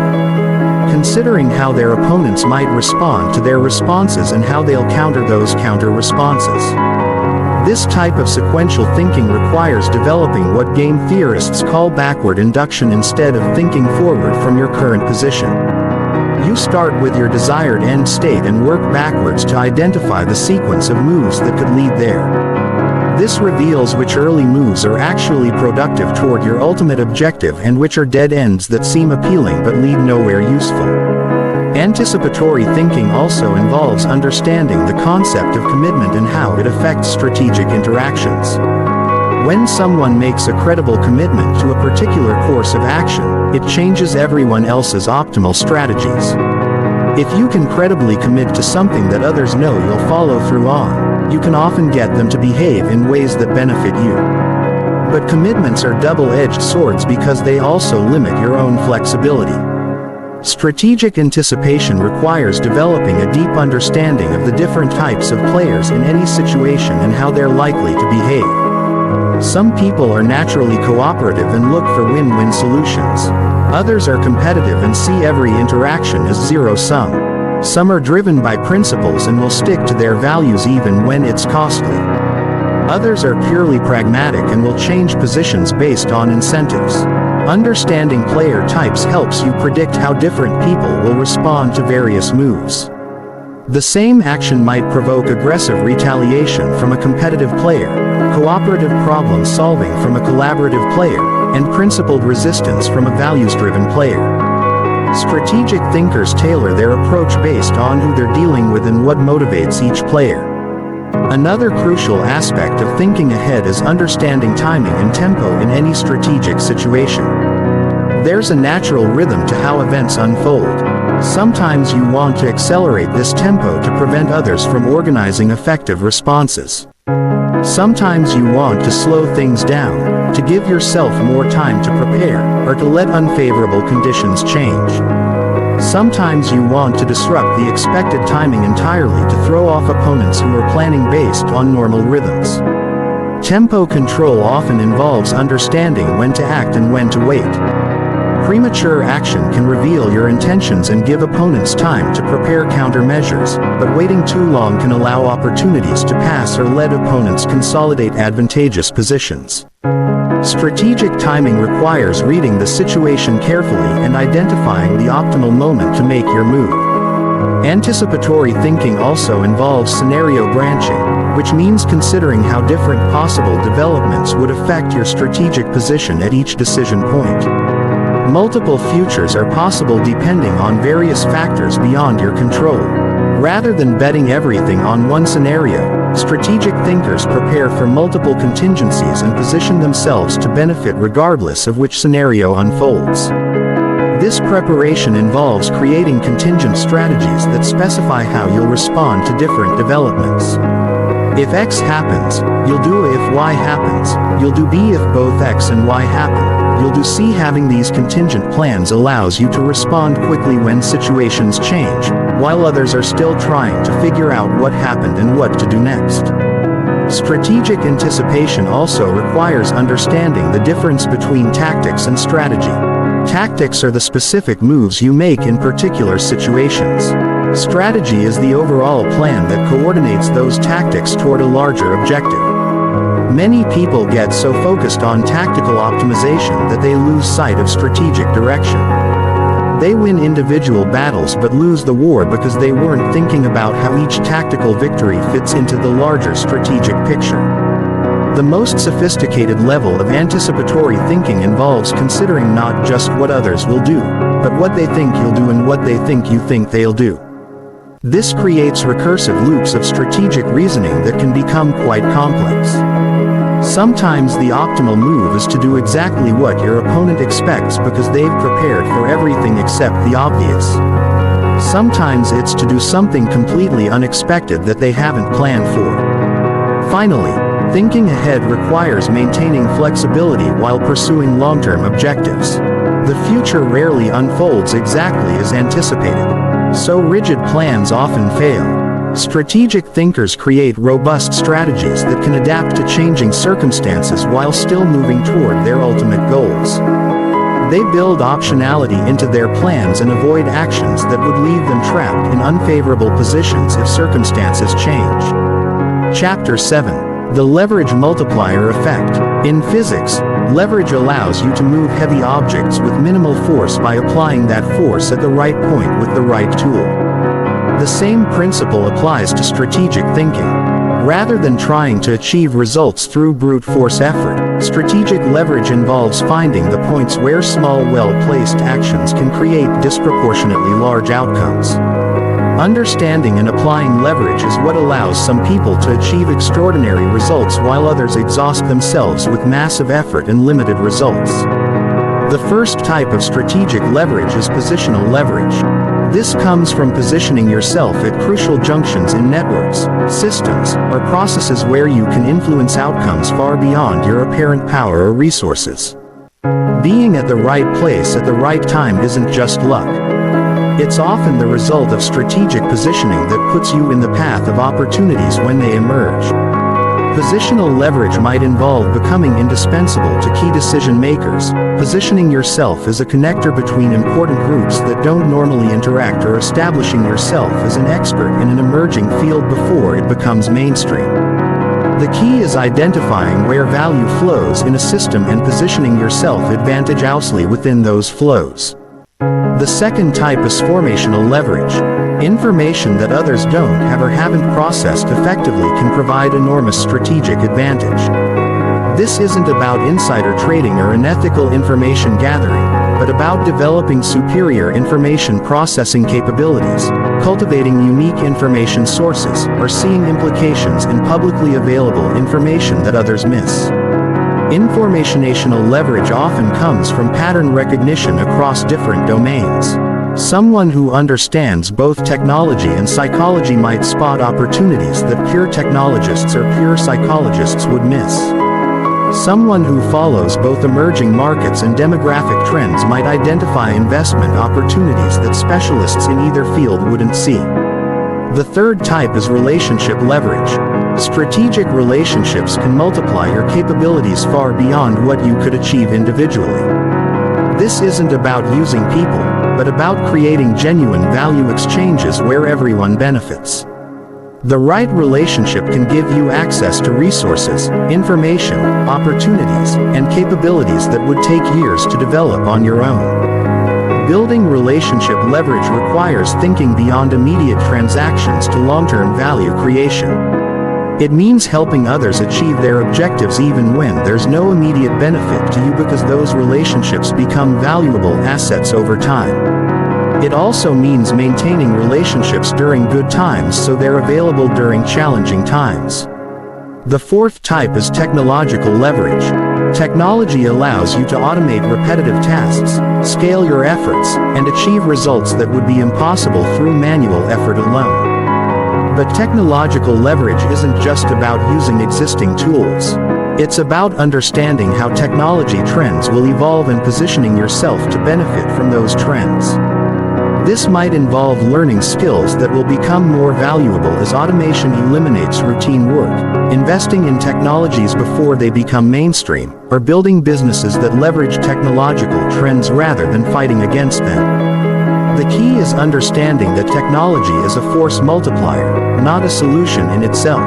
[SPEAKER 1] Considering how their opponents might respond to their responses and how they'll counter those counter-responses. This type of sequential thinking requires developing what game theorists call backward induction instead of thinking forward from your current position. You start with your desired end state and work backwards to identify the sequence of moves that could lead there. This reveals which early moves are actually productive toward your ultimate objective and which are dead ends that seem appealing but lead nowhere useful. Anticipatory thinking also involves understanding the concept of commitment and how it affects strategic interactions. When someone makes a credible commitment to a particular course of action, it changes everyone else's optimal strategies. If you can credibly commit to something that others know you'll follow through on, you can often get them to behave in ways that benefit you. But commitments are double-edged swords because they also limit your own flexibility. Strategic anticipation requires developing a deep understanding of the different types of players in any situation and how they're likely to behave. Some people are naturally cooperative and look for win-win solutions. Others are competitive and see every interaction as zero-sum. Some are driven by principles and will stick to their values even when it's costly. Others are purely pragmatic and will change positions based on incentives. Understanding player types helps you predict how different people will respond to various moves. The same action might provoke aggressive retaliation from a competitive player, cooperative problem solving from a collaborative player, and principled resistance from a values-driven player. Strategic thinkers tailor their approach based on who they're dealing with and what motivates each player. Another crucial aspect of thinking ahead is understanding timing and tempo in any strategic situation. There's a natural rhythm to how events unfold. Sometimes you want to accelerate this tempo to prevent others from organizing effective responses. Sometimes you want to slow things down, to give yourself more time to prepare, or to let unfavorable conditions change. Sometimes you want to disrupt the expected timing entirely to throw off opponents who are planning based on normal rhythms. Tempo control often involves understanding when to act and when to wait. Premature action can reveal your intentions and give opponents time to prepare countermeasures, but waiting too long can allow opportunities to pass or let opponents consolidate advantageous positions. Strategic timing requires reading the situation carefully and identifying the optimal moment to make your move. Anticipatory thinking also involves scenario branching, which means considering how different possible developments would affect your strategic position at each decision point. Multiple futures are possible depending on various factors beyond your control. Rather than betting everything on one scenario, strategic thinkers prepare for multiple contingencies and position themselves to benefit regardless of which scenario unfolds. This preparation involves creating contingent strategies that specify how you'll respond to different developments. If X happens, you'll do A. If Y happens, you'll do B. If both X and Y happen, you'll do C. Having these contingent plans allows you to respond quickly when situations change, while others are still trying to figure out what happened and what to do next. Strategic anticipation also requires understanding the difference between tactics and strategy. Tactics are the specific moves you make in particular situations. Strategy is the overall plan that coordinates those tactics toward a larger objective. Many people get so focused on tactical optimization that they lose sight of strategic direction. They win individual battles but lose the war because they weren't thinking about how each tactical victory fits into the larger strategic picture. The most sophisticated level of anticipatory thinking involves considering not just what others will do, but what they think you'll do and what they think you think they'll do. This creates recursive loops of strategic reasoning that can become quite complex. Sometimes the optimal move is to do exactly what your opponent expects because they've prepared for everything except the obvious. Sometimes it's to do something completely unexpected that they haven't planned for. Finally, Thinking ahead requires maintaining flexibility while pursuing long-term objectives. The future rarely unfolds exactly as anticipated, so rigid plans often fail. Strategic thinkers create robust strategies that can adapt to changing circumstances while still moving toward their ultimate goals. They build optionality into their plans and avoid actions that would leave them trapped in unfavorable positions if circumstances change. Chapter 7. The Leverage Multiplier Effect. In physics, leverage allows you to move heavy objects with minimal force by applying that force at the right point with the right tool. The same principle applies to strategic thinking. Rather than trying to achieve results through brute force effort, strategic leverage involves finding the points where small, well-placed actions can create disproportionately large outcomes. Understanding and applying leverage is what allows some people to achieve extraordinary results while others exhaust themselves with massive effort and limited results. The first type of strategic leverage is positional leverage. This comes from positioning yourself at crucial junctions in networks, systems, or processes where you can influence outcomes far beyond your apparent power or resources. Being at the right place at the right time isn't just luck. It's often the result of strategic positioning that puts you in the path of opportunities when they emerge. Positional leverage might involve becoming indispensable to key decision makers, positioning yourself as a connector between important groups that don't normally interact, or establishing yourself as an expert in an emerging field before it becomes mainstream. The key is identifying where value flows in a system and positioning yourself advantageously within those flows. The second type is formational leverage. Information that others don't have or haven't processed effectively can provide enormous strategic advantage. This isn't about insider trading or unethical information gathering, but about developing superior information processing capabilities, cultivating unique information sources, or seeing implications in publicly available information that others miss. Informational leverage often comes from pattern recognition across different domains. Someone who understands both technology and psychology might spot opportunities that pure technologists or pure psychologists would miss. Someone who follows both emerging markets and demographic trends might identify investment opportunities that specialists in either field wouldn't see. The third type is relationship leverage. Strategic relationships can multiply your capabilities far beyond what you could achieve individually. This isn't about using people, but about creating genuine value exchanges where everyone benefits. The right relationship can give you access to resources, information, opportunities, and capabilities that would take years to develop on your own. Building relationship leverage requires thinking beyond immediate transactions to long-term value creation. It means helping others achieve their objectives even when there's no immediate benefit to you, because those relationships become valuable assets over time. It also means maintaining relationships during good times so they're available during challenging times. The fourth type is technological leverage. Technology allows you to automate repetitive tasks, scale your efforts, and achieve results that would be impossible through manual effort alone. But technological leverage isn't just about using existing tools. It's about understanding how technology trends will evolve and positioning yourself to benefit from those trends. This might involve learning skills that will become more valuable as automation eliminates routine work, investing in technologies before they become mainstream, or building businesses that leverage technological trends rather than fighting against them. The key is understanding that technology is a force multiplier, not a solution in itself.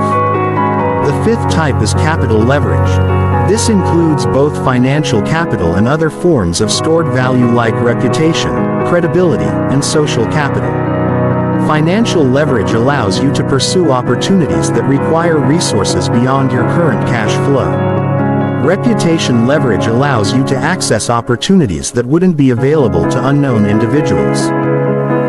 [SPEAKER 1] The fifth type is capital leverage. This includes both financial capital and other forms of stored value like reputation, credibility, and social capital. Financial leverage allows you to pursue opportunities that require resources beyond your current cash flow. Reputation leverage allows you to access opportunities that wouldn't be available to unknown individuals.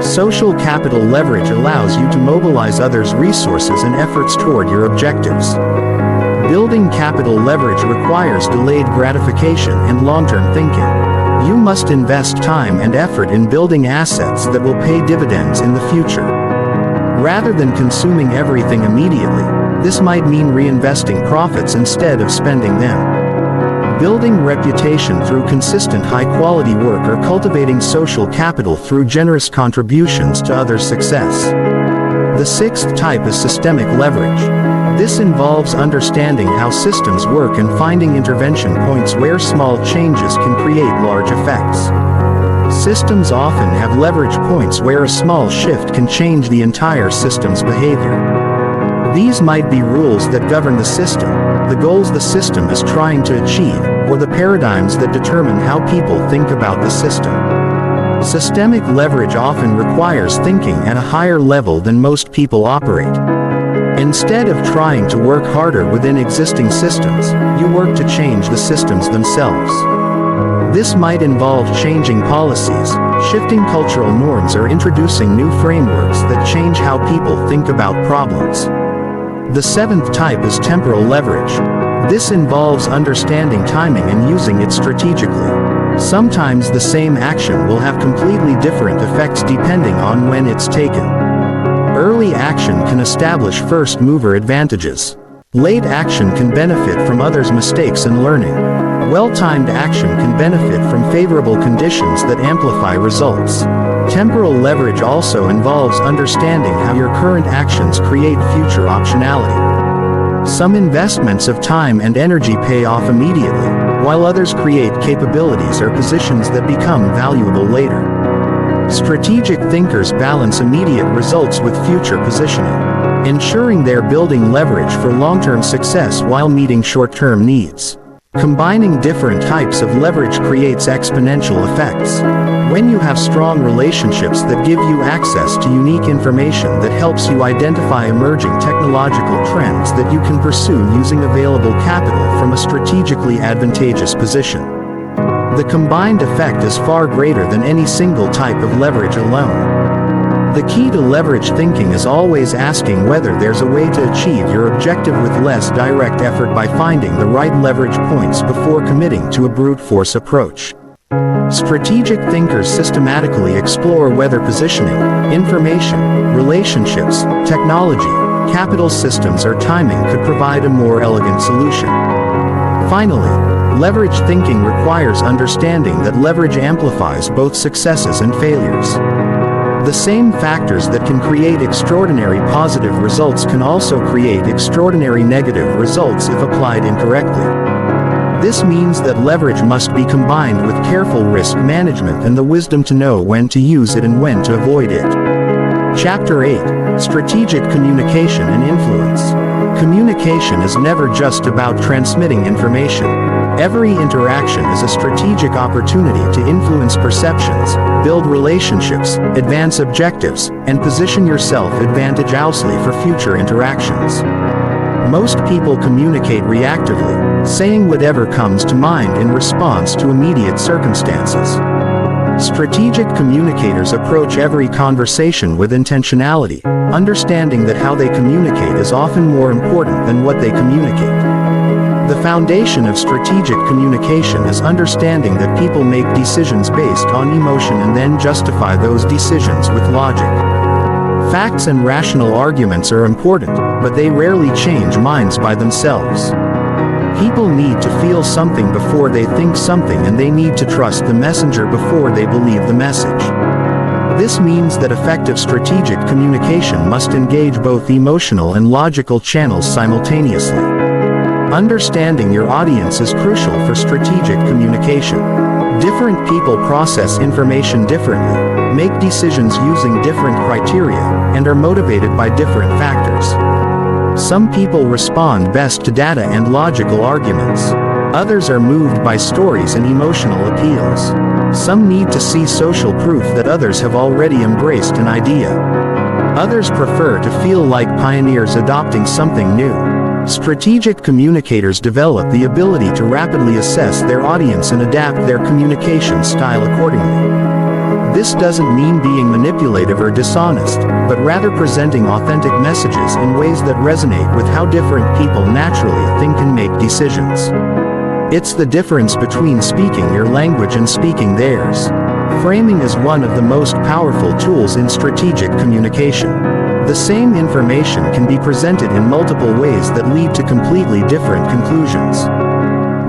[SPEAKER 1] Social capital leverage allows you to mobilize others' resources and efforts toward your objectives. Building capital leverage requires delayed gratification and long-term thinking. You must invest time and effort in building assets that will pay dividends in the future. Rather than consuming everything immediately, This might mean reinvesting profits instead of spending them. Building reputation through consistent high-quality work, or cultivating social capital through generous contributions to others' success. The sixth type is systemic leverage. This involves understanding how systems work and finding intervention points where small changes can create large effects. Systems often have leverage points where a small shift can change the entire system's behavior. These might be rules that govern the system, the goals the system is trying to achieve, or the paradigms that determine how people think about the system. Systemic leverage often requires thinking at a higher level than most people operate. Instead of trying to work harder within existing systems, you work to change the systems themselves. This might involve changing policies, shifting cultural norms, or introducing new frameworks that change how people think about problems. The seventh type is temporal leverage. This involves understanding timing and using it strategically. Sometimes the same action will have completely different effects depending on when it's taken. Early action can establish first-mover advantages. Late action can benefit from others' mistakes and learning. Well-timed action can benefit from favorable conditions that amplify results. Temporal leverage also involves understanding how your current actions create future optionality. Some investments of time and energy pay off immediately, while others create capabilities or positions that become valuable later. Strategic thinkers balance immediate results with future positioning, ensuring they're building leverage for long-term success while meeting short-term needs. Combining different types of leverage creates exponential effects. When you have strong relationships that give you access to unique information that helps you identify emerging technological trends that you can pursue using available capital from a strategically advantageous position. The combined effect is far greater than any single type of leverage alone. The key to leverage thinking is always asking whether there's a way to achieve your objective with less direct effort by finding the right leverage points before committing to a brute force approach. Strategic thinkers systematically explore whether positioning, information, relationships, technology, capital systems, or timing could provide a more elegant solution. Finally, leverage thinking requires understanding that leverage amplifies both successes and failures. The same factors that can create extraordinary positive results can also create extraordinary negative results if applied incorrectly. This means that leverage must be combined with careful risk management and the wisdom to know when to use it and when to avoid it. Chapter 8: Strategic Communication and Influence. Communication is never just about transmitting information. Every interaction is a strategic opportunity to influence perceptions, build relationships, advance objectives, and position yourself advantageously for future interactions. Most people communicate reactively, saying whatever comes to mind in response to immediate circumstances. Strategic communicators approach every conversation with intentionality, understanding that how they communicate is often more important than what they communicate. The foundation of strategic communication is understanding that people make decisions based on emotion and then justify those decisions with logic. Facts and rational arguments are important, but they rarely change minds by themselves. People need to feel something before they think something, and they need to trust the messenger before they believe the message. This means that effective strategic communication must engage both emotional and logical channels simultaneously. Understanding your audience is crucial for strategic communication. Different people process information differently, make decisions using different criteria, and are motivated by different factors. Some people respond best to data and logical arguments. Others are moved by stories and emotional appeals. Some need to see social proof that others have already embraced an idea. Others prefer to feel like pioneers adopting something new. Strategic communicators develop the ability to rapidly assess their audience and adapt their communication style accordingly. This doesn't mean being manipulative or dishonest, but rather presenting authentic messages in ways that resonate with how different people naturally think and make decisions. It's the difference between speaking your language and speaking theirs. Framing is one of the most powerful tools in strategic communication. The same information can be presented in multiple ways that lead to completely different conclusions.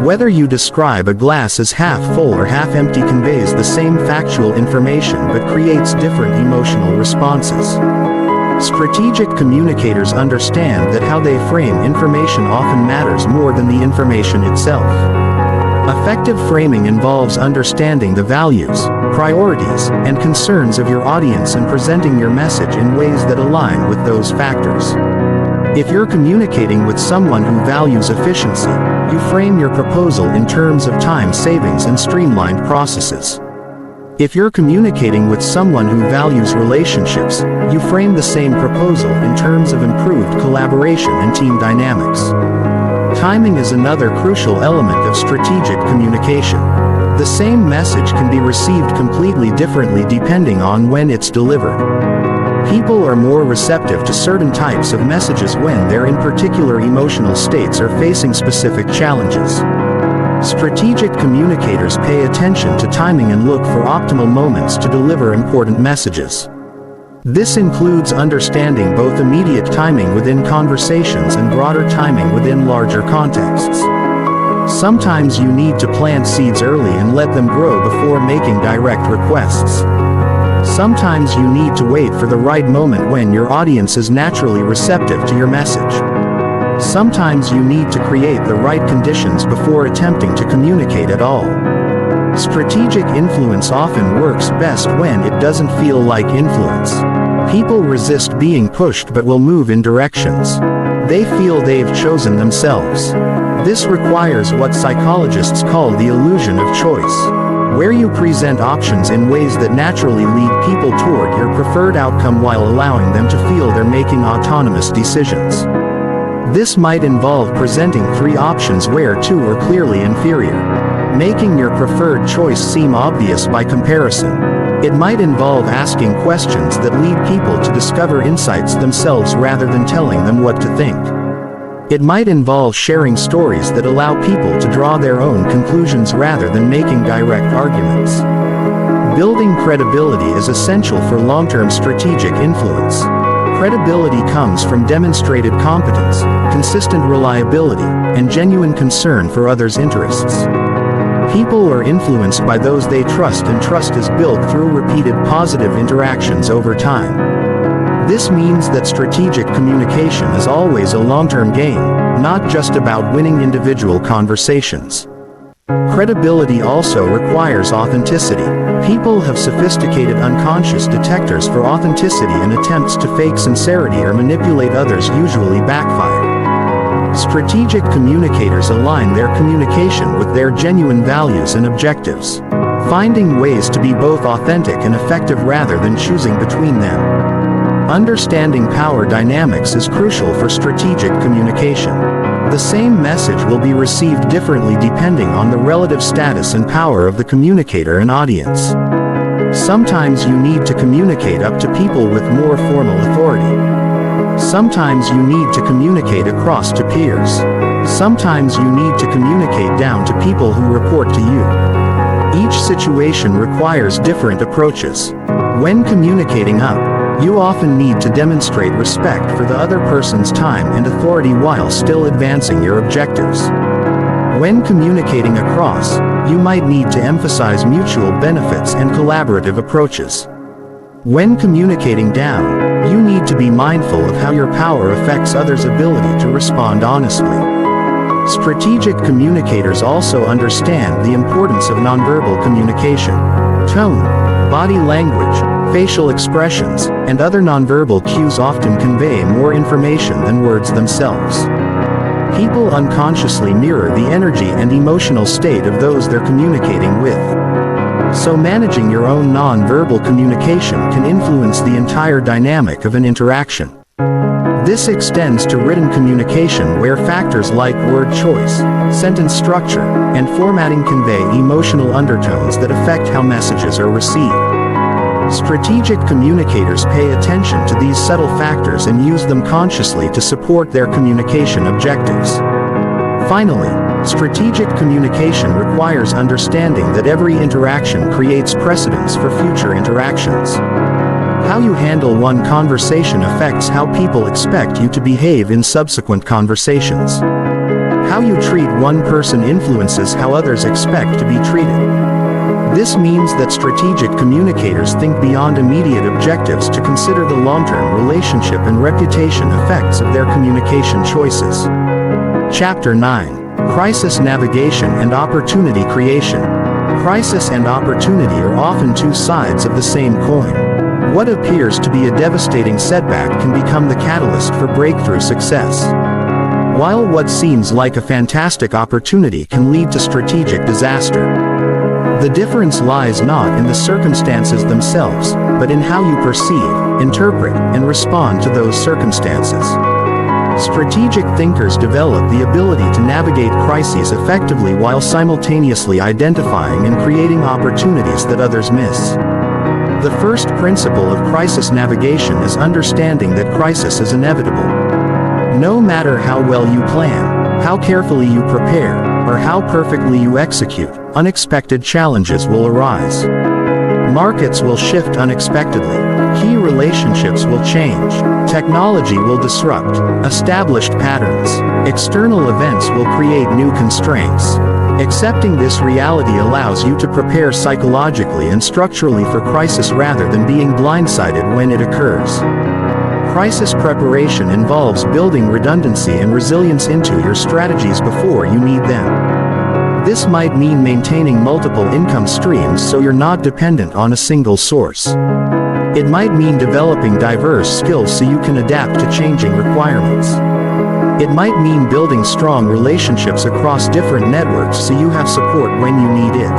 [SPEAKER 1] Whether you describe a glass as half full or half empty conveys the same factual information but creates different emotional responses. Strategic communicators understand that how they frame information often matters more than the information itself. Effective framing involves understanding the values, priorities, and concerns of your audience and presenting your message in ways that align with those factors. If you're communicating with someone who values efficiency, you frame your proposal in terms of time savings and streamlined processes. If you're communicating with someone who values relationships, you frame the same proposal in terms of improved collaboration and team dynamics. Timing is another crucial element of strategic communication. The same message can be received completely differently depending on when it's delivered. People are more receptive to certain types of messages when they're in particular emotional states or facing specific challenges. Strategic communicators pay attention to timing and look for optimal moments to deliver important messages. This includes understanding both immediate timing within conversations and broader timing within larger contexts. Sometimes you need to plant seeds early and let them grow before making direct requests. Sometimes you need to wait for the right moment when your audience is naturally receptive to your message. Sometimes you need to create the right conditions before attempting to communicate at all. Strategic influence often works best when it doesn't feel like influence. People resist being pushed but will move in directions they feel they've chosen themselves. This requires what psychologists call the illusion of choice, where you present options in ways that naturally lead people toward your preferred outcome while allowing them to feel they're making autonomous decisions. This might involve presenting 3 options where 2 are clearly inferior, making your preferred choice seem obvious by comparison. It might involve asking questions that lead people to discover insights themselves rather than telling them what to think. It might involve sharing stories that allow people to draw their own conclusions rather than making direct arguments. Building credibility is essential for long-term strategic influence. Credibility comes from demonstrated competence, consistent reliability, and genuine concern for others' interests. People are influenced by those they trust, and trust is built through repeated positive interactions over time. This means that strategic communication is always a long-term game, not just about winning individual conversations. Credibility also requires authenticity. People have sophisticated unconscious detectors for authenticity, and attempts to fake sincerity or manipulate others usually backfire. Strategic communicators align their communication with their genuine values and objectives, finding ways to be both authentic and effective rather than choosing between them. Understanding power dynamics is crucial for strategic communication. The same message will be received differently depending on the relative status and power of the communicator and audience. Sometimes you need to communicate up to people with more formal authority. Sometimes you need to communicate across to peers. Sometimes you need to communicate down to people who report to you. Each situation requires different approaches. When communicating up, you often need to demonstrate respect for the other person's time and authority while still advancing your objectives. When communicating across, you might need to emphasize mutual benefits and collaborative approaches. When communicating down, you need to be mindful of how your power affects others' ability to respond honestly. Strategic communicators also understand the importance of nonverbal communication. Tone, body language, facial expressions, and other nonverbal cues often convey more information than words themselves. People unconsciously mirror the energy and emotional state of those they're communicating with. So managing your own non-verbal communication can influence the entire dynamic of an interaction. This extends to written communication, where factors like word choice, sentence structure, and formatting convey emotional undertones that affect how messages are received. Strategic communicators pay attention to these subtle factors and use them consciously to support their communication objectives. Finally, strategic communication requires understanding that every interaction creates precedents for future interactions. How you handle one conversation affects how people expect you to behave in subsequent conversations. How you treat one person influences how others expect to be treated. This means that strategic communicators think beyond immediate objectives to consider the long-term relationship and reputation effects of their communication choices. Chapter 9. Crisis Navigation and Opportunity Creation. Crisis and opportunity are often two sides of the same coin. What appears to be a devastating setback can become the catalyst for breakthrough success, while what seems like a fantastic opportunity can lead to strategic disaster. The difference lies not in the circumstances themselves, but in how you perceive, interpret, and respond to those circumstances. Strategic thinkers develop the ability to navigate crises effectively while simultaneously identifying and creating opportunities that others miss. The first principle of crisis navigation is understanding that crisis is inevitable. No matter how well you plan, how carefully you prepare, or how perfectly you execute, unexpected challenges will arise. Markets will shift unexpectedly. Key relationships will change. Technology will disrupt established patterns. External events will create new constraints. Accepting this reality allows you to prepare psychologically and structurally for crisis rather than being blindsided when it occurs. Crisis preparation involves building redundancy and resilience into your strategies before you need them. This might mean maintaining multiple income streams so you're not dependent on a single source. It might mean developing diverse skills so you can adapt to changing requirements. It might mean building strong relationships across different networks so you have support when you need it.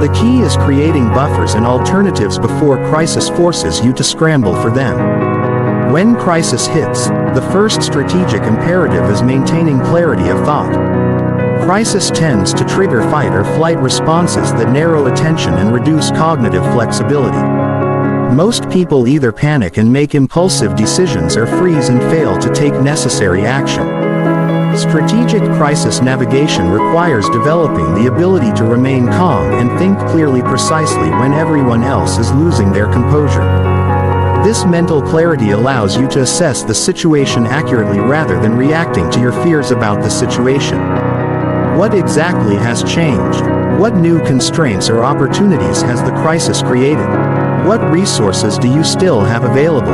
[SPEAKER 1] The key is creating buffers and alternatives before crisis forces you to scramble for them. When crisis hits, the first strategic imperative is maintaining clarity of thought. Crisis tends to trigger fight or flight responses that narrow attention and reduce cognitive flexibility. Most people either panic and make impulsive decisions or freeze and fail to take necessary action. Strategic crisis navigation requires developing the ability to remain calm and think clearly precisely when everyone else is losing their composure. This mental clarity allows you to assess the situation accurately rather than reacting to your fears about the situation. What exactly has changed? What new constraints or opportunities has the crisis created? What resources do you still have available?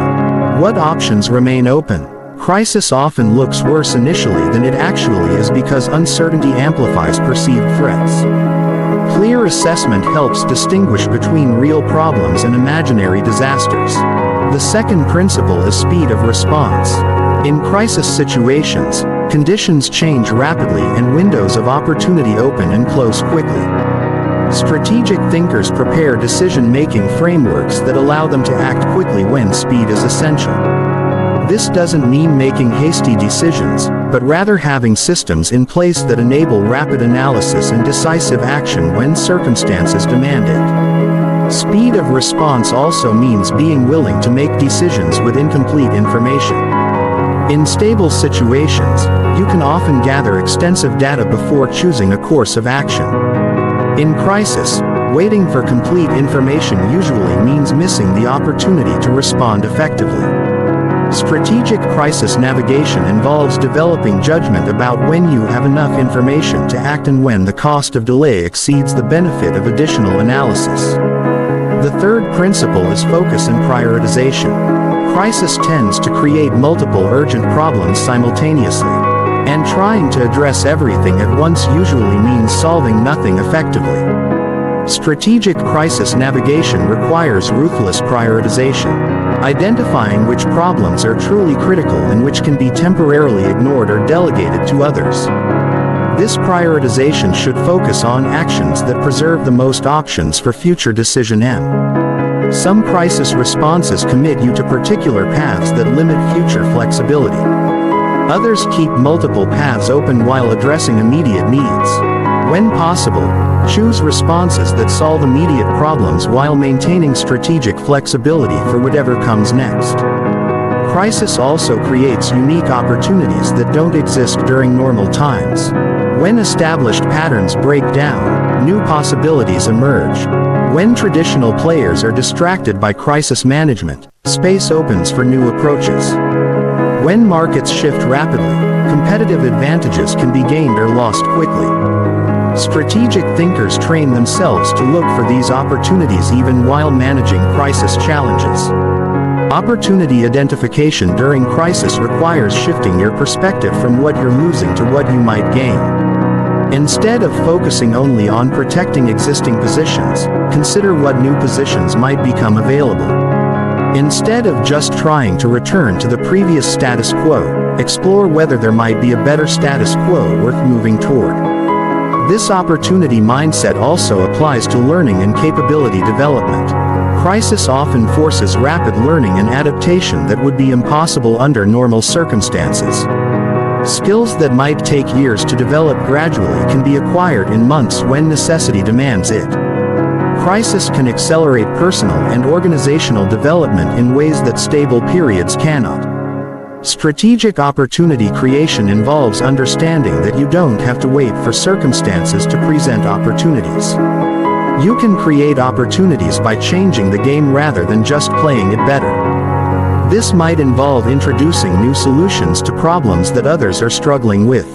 [SPEAKER 1] What options remain open? Crisis often looks worse initially than it actually is because uncertainty amplifies perceived threats. Clear assessment helps distinguish between real problems and imaginary disasters. The second principle is speed of response. In crisis situations, conditions change rapidly and windows of opportunity open and close quickly. Strategic thinkers prepare decision-making frameworks that allow them to act quickly when speed is essential. This doesn't mean making hasty decisions, but rather having systems in place that enable rapid analysis and decisive action when circumstances demand it. Speed of response also means being willing to make decisions with incomplete information. In stable situations, you can often gather extensive data before choosing a course of action. In crisis, waiting for complete information usually means missing the opportunity to respond effectively. Strategic crisis navigation involves developing judgment about when you have enough information to act and when the cost of delay exceeds the benefit of additional analysis. The third principle is focus and prioritization. Crisis tends to create multiple urgent problems simultaneously, and trying to address everything at once usually means solving nothing effectively. Strategic crisis navigation requires ruthless prioritization, identifying which problems are truly critical and which can be temporarily ignored or delegated to others. This prioritization should focus on actions that preserve the most options for future decision M. Some crisis responses commit you to particular paths that limit future flexibility. Others keep multiple paths open while addressing immediate needs. When possible, choose responses that solve immediate problems while maintaining strategic flexibility for whatever comes next. Crisis also creates unique opportunities that don't exist during normal times. When established patterns break down, new possibilities emerge. When traditional players are distracted by crisis management, space opens for new approaches. When markets shift rapidly, competitive advantages can be gained or lost quickly. Strategic thinkers train themselves to look for these opportunities even while managing crisis challenges. Opportunity identification during crisis requires shifting your perspective from what you're losing to what you might gain. Instead of focusing only on protecting existing positions, consider what new positions might become available. Instead of just trying to return to the previous status quo, explore whether there might be a better status quo worth moving toward. This opportunity mindset also applies to learning and capability development. Crisis often forces rapid learning and adaptation that would be impossible under normal circumstances. Skills that might take years to develop gradually can be acquired in months when necessity demands it. Crisis can accelerate personal and organizational development in ways that stable periods cannot. Strategic opportunity creation involves understanding that you don't have to wait for circumstances to present opportunities. You can create opportunities by changing the game rather than just playing it better. This might involve introducing new solutions to problems that others are struggling with.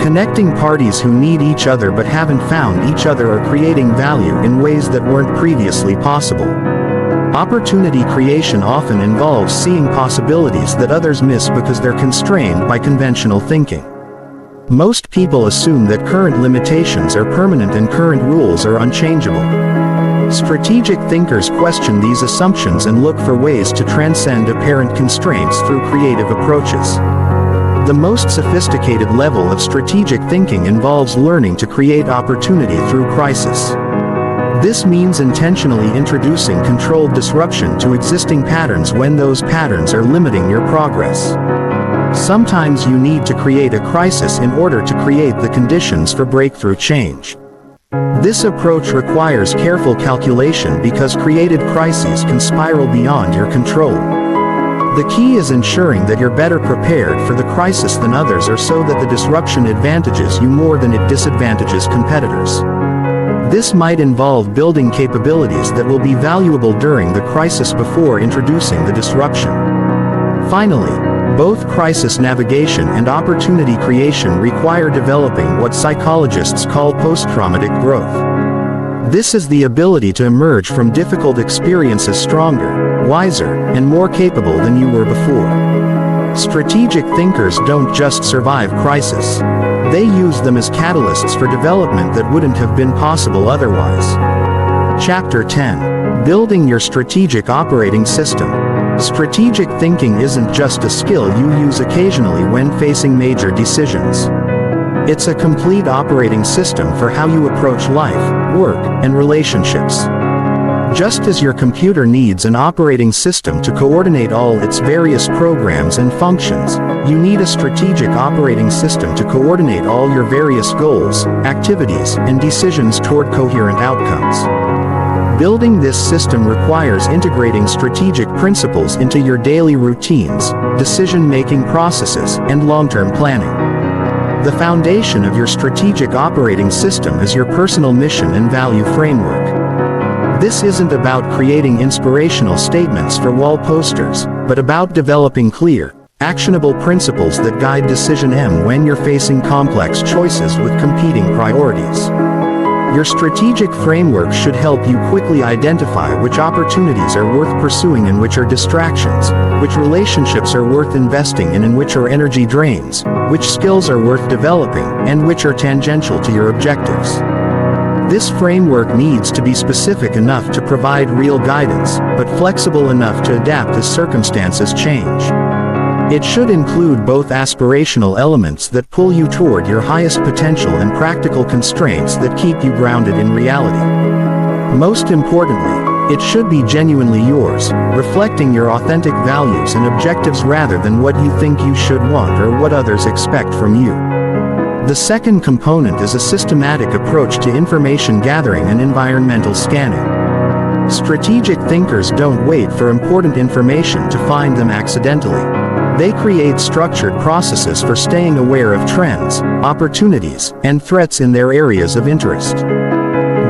[SPEAKER 1] Connecting parties who need each other but haven't found each other, or creating value in ways that weren't previously possible. Opportunity creation often involves seeing possibilities that others miss because they're constrained by conventional thinking. Most people assume that current limitations are permanent and current rules are unchangeable. Strategic thinkers question these assumptions and look for ways to transcend apparent constraints through creative approaches. The most sophisticated level of strategic thinking involves learning to create opportunity through crisis. This means intentionally introducing controlled disruption to existing patterns when those patterns are limiting your progress. Sometimes you need to create a crisis in order to create the conditions for breakthrough change. This approach requires careful calculation because created crises can spiral beyond your control. The key is ensuring that you're better prepared for the crisis than others are, so that the disruption advantages you more than it disadvantages competitors. This might involve building capabilities that will be valuable during the crisis before introducing the disruption. Finally, both crisis navigation and opportunity creation require developing what psychologists call post-traumatic growth. This is the ability to emerge from difficult experiences stronger, wiser, and more capable than you were before. Strategic thinkers don't just survive crisis. They use them as catalysts for development that wouldn't have been possible otherwise. Chapter 10. Building your strategic operating system. Strategic thinking isn't just a skill you use occasionally when facing major decisions. It's a complete operating system for how you approach life, work, and relationships. Just as your computer needs an operating system to coordinate all its various programs and functions, you need a strategic operating system to coordinate all your various goals, activities, and decisions toward coherent outcomes. Building this system requires integrating strategic principles into your daily routines, decision-making processes, and long-term planning. The foundation of your strategic operating system is your personal mission and value framework. This isn't about creating inspirational statements for wall posters, but about developing clear, actionable principles that guide decision when you're facing complex choices with competing priorities. Your strategic framework should help you quickly identify which opportunities are worth pursuing and which are distractions, which relationships are worth investing in and which are energy drains, which skills are worth developing, and which are tangential to your objectives. This framework needs to be specific enough to provide real guidance, but flexible enough to adapt as circumstances change. It should include both aspirational elements that pull you toward your highest potential and practical constraints that keep you grounded in reality. Most importantly, it should be genuinely yours, reflecting your authentic values and objectives rather than what you think you should want or what others expect from you. The second component is a systematic approach to information gathering and environmental scanning. Strategic thinkers don't wait for important information to find them accidentally. They create structured processes for staying aware of trends, opportunities, and threats in their areas of interest.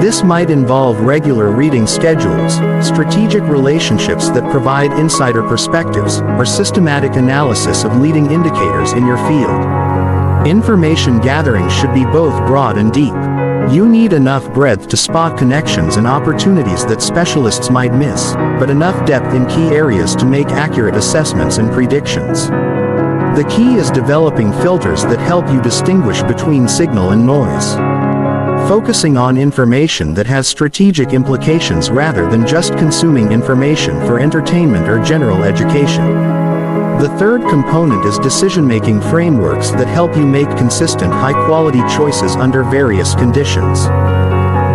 [SPEAKER 1] This might involve regular reading schedules, strategic relationships that provide insider perspectives, or systematic analysis of leading indicators in your field. Information gathering should be both broad and deep. You need enough breadth to spot connections and opportunities that specialists might miss, but enough depth in key areas to make accurate assessments and predictions. The key is developing filters that help you distinguish between signal and noise. Focusing on information that has strategic implications rather than just consuming information for entertainment or general education. The third component is decision-making frameworks that help you make consistent, high-quality choices under various conditions.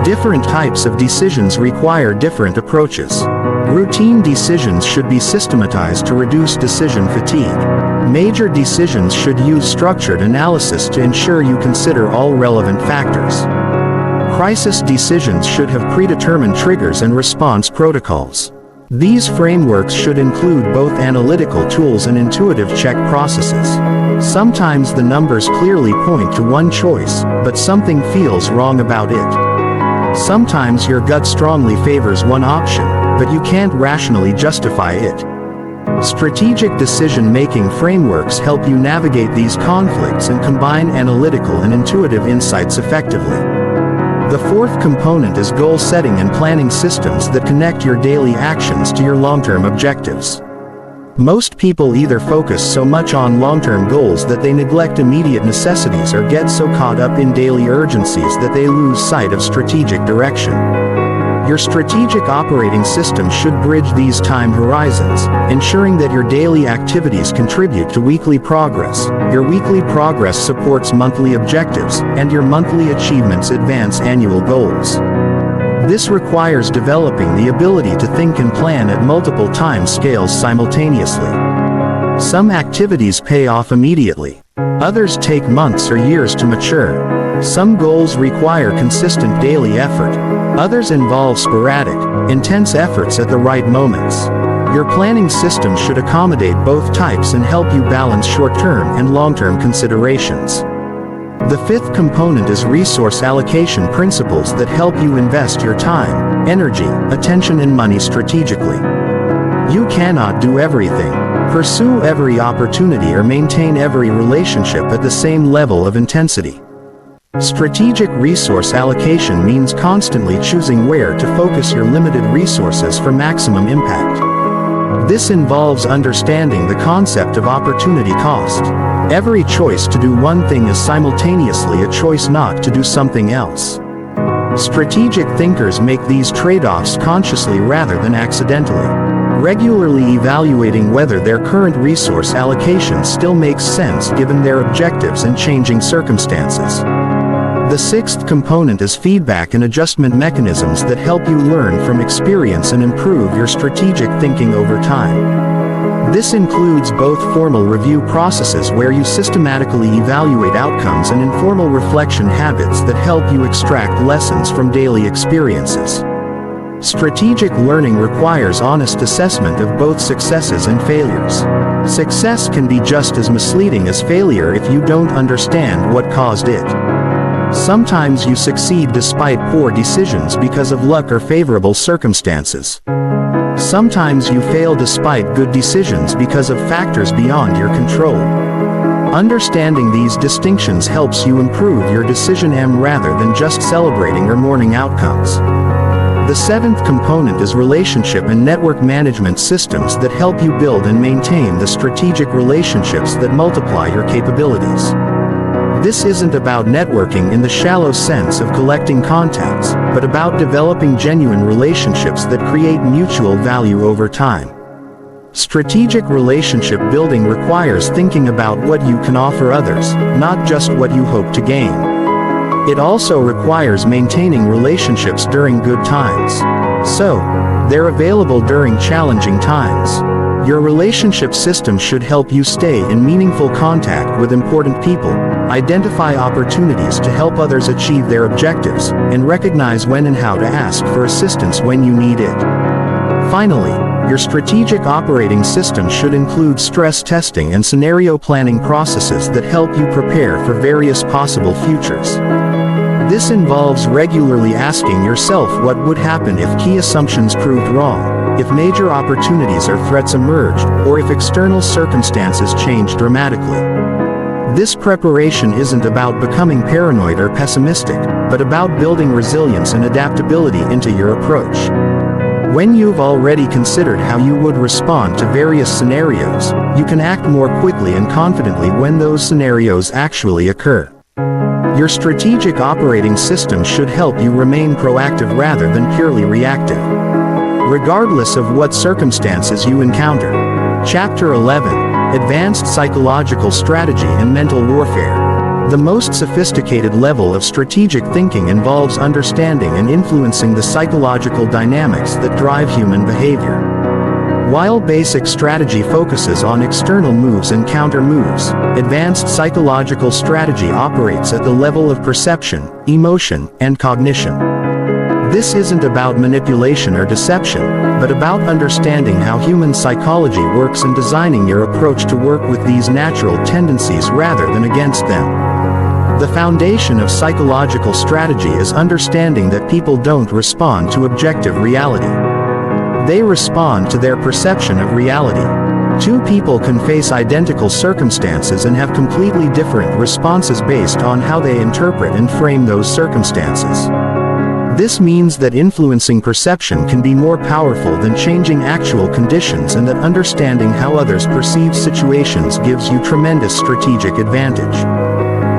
[SPEAKER 1] Different types of decisions require different approaches. Routine decisions should be systematized to reduce decision fatigue. Major decisions should use structured analysis to ensure you consider all relevant factors. Crisis decisions should have predetermined triggers and response protocols. These frameworks should include both analytical tools and intuitive check processes. Sometimes the numbers clearly point to one choice, but something feels wrong about it. Sometimes your gut strongly favors one option, but you can't rationally justify it. Strategic decision-making frameworks help you navigate these conflicts and combine analytical and intuitive insights effectively. The fourth component is goal setting and planning systems that connect your daily actions to your long-term objectives. Most people either focus so much on long-term goals that they neglect immediate necessities or get so caught up in daily urgencies that they lose sight of strategic direction. Your strategic operating system should bridge these time horizons, ensuring that your daily activities contribute to weekly progress, your weekly progress supports monthly objectives, and your monthly achievements advance annual goals. This requires developing the ability to think and plan at multiple time scales simultaneously. Some activities pay off immediately. Others take months or years to mature. Some goals require consistent daily effort. Others involve sporadic, intense efforts at the right moments. Your planning system should accommodate both types and help you balance short-term and long-term considerations. The fifth component is resource allocation principles that help you invest your time, energy, attention, and money strategically. You cannot do everything, pursue every opportunity, or maintain every relationship at the same level of intensity. Strategic resource allocation means constantly choosing where to focus your limited resources for maximum impact. This involves understanding the concept of opportunity cost. Every choice to do one thing is simultaneously a choice not to do something else. Strategic thinkers make these trade-offs consciously rather than accidentally, regularly evaluating whether their current resource allocation still makes sense given their objectives and changing circumstances. The sixth component is feedback and adjustment mechanisms that help you learn from experience and improve your strategic thinking over time. This includes both formal review processes where you systematically evaluate outcomes and informal reflection habits that help you extract lessons from daily experiences. Strategic learning requires honest assessment of both successes and failures. Success can be just as misleading as failure if you don't understand what caused it. Sometimes you succeed despite poor decisions because of luck or favorable circumstances. Sometimes you fail despite good decisions because of factors beyond your control. Understanding these distinctions helps you improve your decision rather than just celebrating or mourning outcomes. The seventh component is relationship and network management systems that help you build and maintain the strategic relationships that multiply your capabilities. This isn't about networking in the shallow sense of collecting contacts, but about developing genuine relationships that create mutual value over time. Strategic relationship building requires thinking about what you can offer others, not just what you hope to gain. It also requires maintaining relationships during good times. So, they're available during challenging times. Your relationship system should help you stay in meaningful contact with important people, identify opportunities to help others achieve their objectives, and recognize when and how to ask for assistance when you need it. Finally, your strategic operating system should include stress testing and scenario planning processes that help you prepare for various possible futures. This involves regularly asking yourself what would happen if key assumptions proved wrong, if major opportunities or threats emerged, or if external circumstances changed dramatically. This preparation isn't about becoming paranoid or pessimistic, but about building resilience and adaptability into your approach. When you've already considered how you would respond to various scenarios, you can act more quickly and confidently when those scenarios actually occur. Your strategic operating system should help you remain proactive rather than purely reactive, regardless of what circumstances you encounter. Chapter 11: Advanced Psychological Strategy and Mental Warfare. The most sophisticated level of strategic thinking involves understanding and influencing the psychological dynamics that drive human behavior. While basic strategy focuses on external moves and counter moves, advanced psychological strategy operates at the level of perception, emotion, and cognition. This isn't about manipulation or deception, but about understanding how human psychology works and designing your approach to work with these natural tendencies rather than against them. The foundation of psychological strategy is understanding that people don't respond to objective reality. They respond to their perception of reality. Two people can face identical circumstances and have completely different responses based on how they interpret and frame those circumstances. This means that influencing perception can be more powerful than changing actual conditions, and that understanding how others perceive situations gives you tremendous strategic advantage.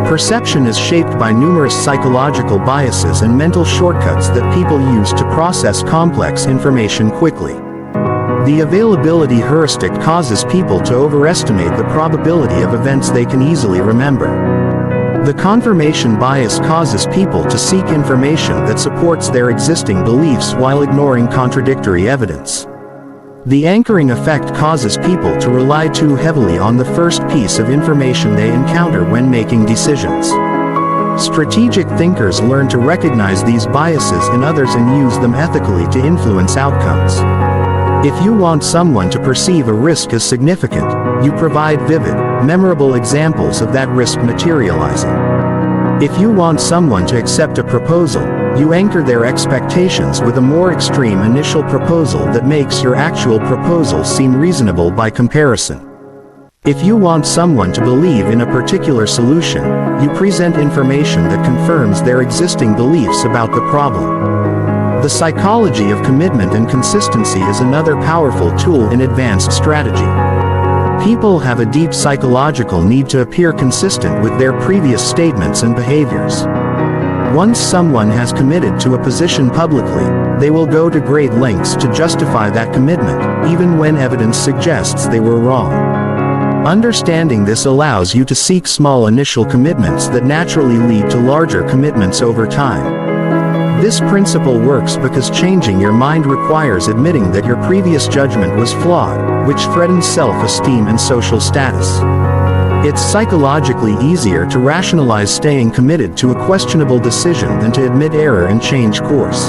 [SPEAKER 1] Perception is shaped by numerous psychological biases and mental shortcuts that people use to process complex information quickly. The availability heuristic causes people to overestimate the probability of events they can easily remember. The confirmation bias causes people to seek information that supports their existing beliefs while ignoring contradictory evidence. The anchoring effect causes people to rely too heavily on the first piece of information they encounter when making decisions. Strategic thinkers learn to recognize these biases in others and use them ethically to influence outcomes. If you want someone to perceive a risk as significant, you provide vivid, memorable examples of that risk materializing. If you want someone to accept a proposal, you anchor their expectations with a more extreme initial proposal that makes your actual proposal seem reasonable by comparison. If you want someone to believe in a particular solution, you present information that confirms their existing beliefs about the problem. The psychology of commitment and consistency is another powerful tool in advanced strategy. People have a deep psychological need to appear consistent with their previous statements and behaviors. Once someone has committed to a position publicly, they will go to great lengths to justify that commitment, even when evidence suggests they were wrong. Understanding this allows you to seek small initial commitments that naturally lead to larger commitments over time. This principle works because changing your mind requires admitting that your previous judgment was flawed, which threatens self-esteem and social status. It's psychologically easier to rationalize staying committed to a questionable decision than to admit error and change course.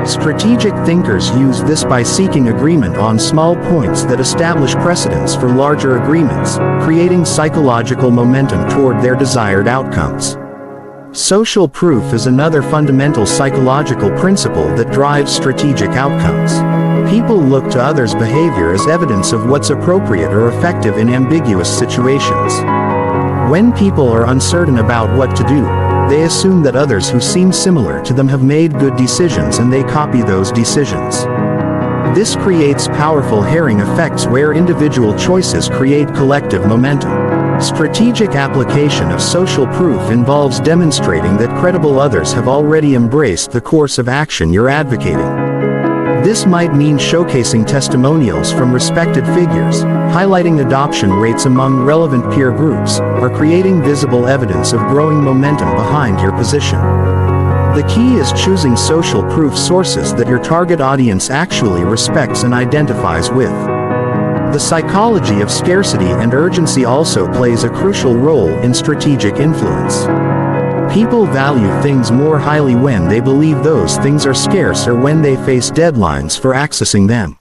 [SPEAKER 1] Strategic thinkers use this by seeking agreement on small points that establish precedents for larger agreements, creating psychological momentum toward their desired outcomes. Social proof is another fundamental psychological principle that drives strategic outcomes. People look to others' behavior as evidence of what's appropriate or effective in ambiguous situations. When people are uncertain about what to do, they assume that others who seem similar to them have made good decisions and they copy those decisions. This creates powerful herring effects where individual choices create collective momentum. Strategic application of social proof involves demonstrating that credible others have already embraced the course of action you're advocating. This might mean showcasing testimonials from respected figures, highlighting adoption rates among relevant peer groups, or creating visible evidence of growing momentum behind your position. The key is choosing social proof sources that your target audience actually respects and identifies with. The psychology of scarcity and urgency also plays a crucial role in strategic influence. People value things more highly when they believe those things are scarce or when they face deadlines for accessing them.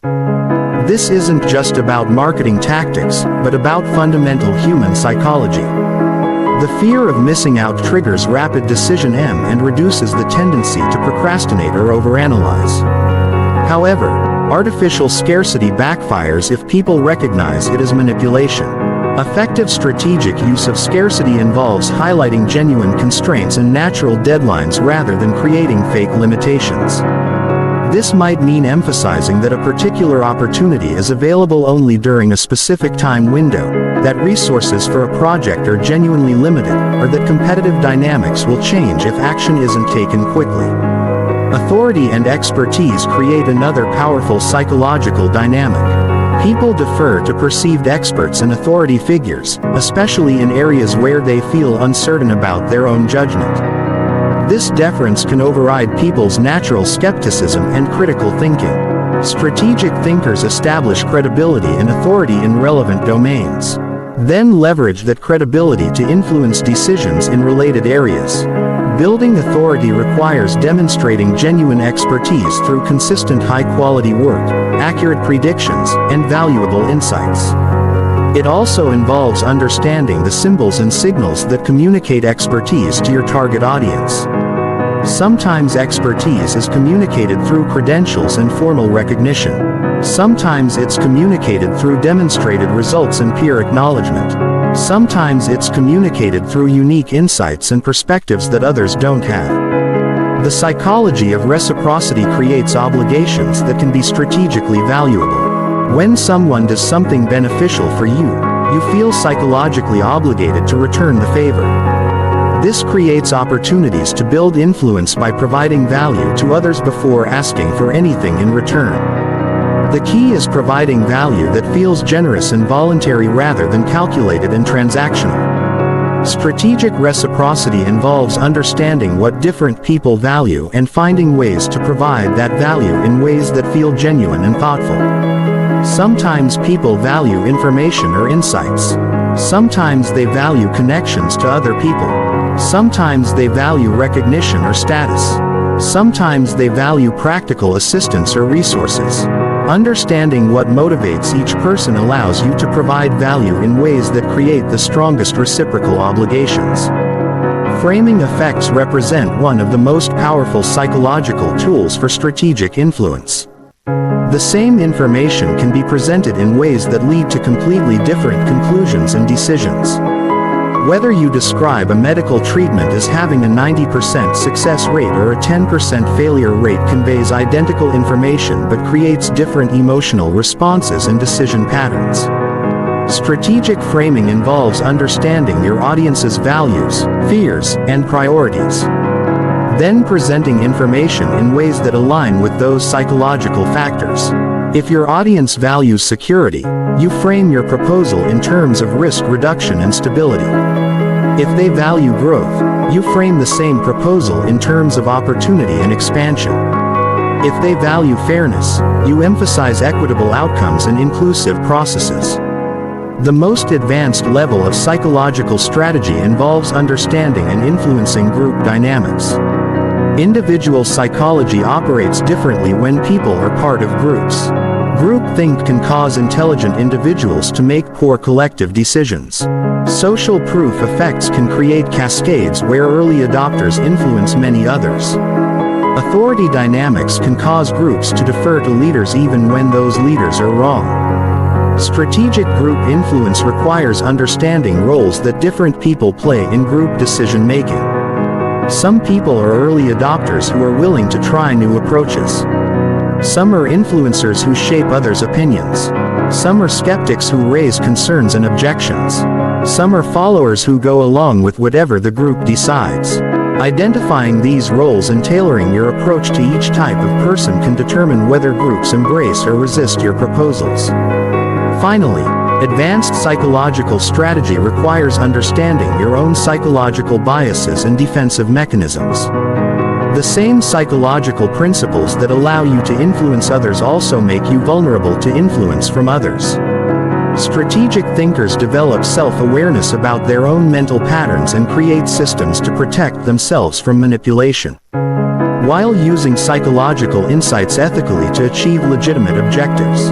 [SPEAKER 1] This isn't just about marketing tactics, but about fundamental human psychology. The fear of missing out triggers rapid decision and reduces the tendency to procrastinate or overanalyze. However, artificial scarcity backfires if people recognize it as manipulation. Effective strategic use of scarcity involves highlighting genuine constraints and natural deadlines rather than creating fake limitations. This might mean emphasizing that a particular opportunity is available only during a specific time window, that resources for a project are genuinely limited, or that competitive dynamics will change if action isn't taken quickly. Authority and expertise create another powerful psychological dynamic. People defer to perceived experts and authority figures, especially in areas where they feel uncertain about their own judgment. This deference can override people's natural skepticism and critical thinking. Strategic thinkers establish credibility and authority in relevant domains, then leverage that credibility to influence decisions in related areas. Building authority requires demonstrating genuine expertise through consistent high-quality work, accurate predictions, and valuable insights. It also involves understanding the symbols and signals that communicate expertise to your target audience. Sometimes expertise is communicated through credentials and formal recognition. Sometimes it's communicated through demonstrated results and peer acknowledgement. Sometimes it's communicated through unique insights and perspectives that others don't have. The psychology of reciprocity creates obligations that can be strategically valuable. When someone does something beneficial for you, you feel psychologically obligated to return the favor. This creates opportunities to build influence by providing value to others before asking for anything in return. The key is providing value that feels generous and voluntary rather than calculated and transactional. Strategic reciprocity involves understanding what different people value and finding ways to provide that value in ways that feel genuine and thoughtful. Sometimes people value information or insights. Sometimes they value connections to other people. Sometimes they value recognition or status. Sometimes they value practical assistance or resources. Understanding what motivates each person allows you to provide value in ways that create the strongest reciprocal obligations. Framing effects represent one of the most powerful psychological tools for strategic influence. The same information can be presented in ways that lead to completely different conclusions and decisions. Whether you describe a medical treatment as having a 90% success rate or a 10% failure rate conveys identical information but creates different emotional responses and decision patterns. Strategic framing involves understanding your audience's values, fears, and priorities. Then presenting information in ways that align with those psychological factors. If your audience values security, you frame your proposal in terms of risk reduction and stability. If they value growth, you frame the same proposal in terms of opportunity and expansion. If they value fairness, you emphasize equitable outcomes and inclusive processes. The most advanced level of psychological strategy involves understanding and influencing group dynamics. Individual psychology operates differently when people are part of groups. Groupthink can cause intelligent individuals to make poor collective decisions. Social proof effects can create cascades where early adopters influence many others. Authority dynamics can cause groups to defer to leaders even when those leaders are wrong. Strategic group influence requires understanding roles that different people play in group decision-making. Some people are early adopters who are willing to try new approaches. Some are influencers who shape others' opinions. Some are skeptics who raise concerns and objections. Some are followers who go along with whatever the group decides. Identifying these roles and tailoring your approach to each type of person can determine whether groups embrace or resist your proposals. Finally, advanced psychological strategy requires understanding your own psychological biases and defensive mechanisms. The same psychological principles that allow you to influence others also make you vulnerable to influence from others. Strategic thinkers develop self-awareness about their own mental patterns and create systems to protect themselves from manipulation, while using psychological insights ethically to achieve legitimate objectives.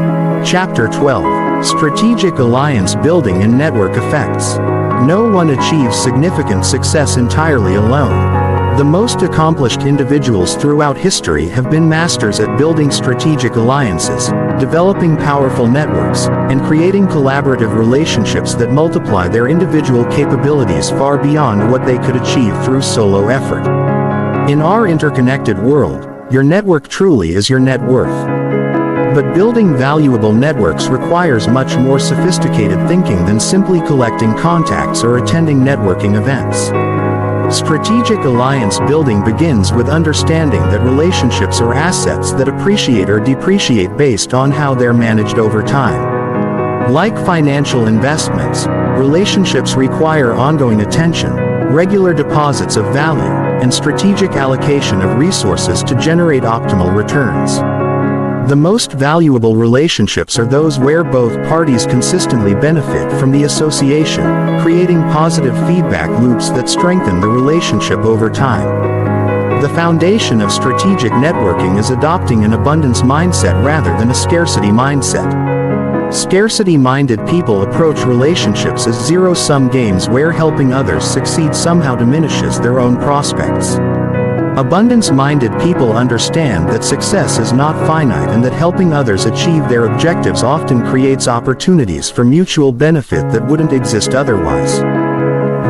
[SPEAKER 1] Chapter 12. Strategic Alliance Building and Network Effects. No one achieves significant success entirely alone. The most accomplished individuals throughout history have been masters at building strategic alliances, developing powerful networks, and creating collaborative relationships that multiply their individual capabilities far beyond what they could achieve through solo effort. In our interconnected world, your network truly is your net worth. But building valuable networks requires much more sophisticated thinking than simply collecting contacts or attending networking events. Strategic alliance building begins with understanding that relationships are assets that appreciate or depreciate based on how they're managed over time. Like financial investments, relationships require ongoing attention, regular deposits of value, and strategic allocation of resources to generate optimal returns. The most valuable relationships are those where both parties consistently benefit from the association, creating positive feedback loops that strengthen the relationship over time. The foundation of strategic networking is adopting an abundance mindset rather than a scarcity mindset. Scarcity-minded people approach relationships as zero-sum games where helping others succeed somehow diminishes their own prospects. Abundance-minded people understand that success is not finite and that helping others achieve their objectives often creates opportunities for mutual benefit that wouldn't exist otherwise.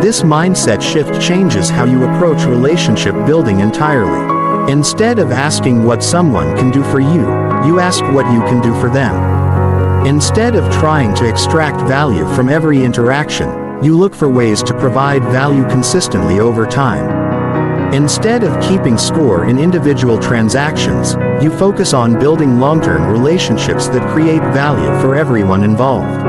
[SPEAKER 1] This mindset shift changes how you approach relationship building entirely. Instead of asking what someone can do for you, you ask what you can do for them. Instead of trying to extract value from every interaction, you look for ways to provide value consistently over time. Instead of keeping score in individual transactions, you focus on building long-term relationships that create value for everyone involved.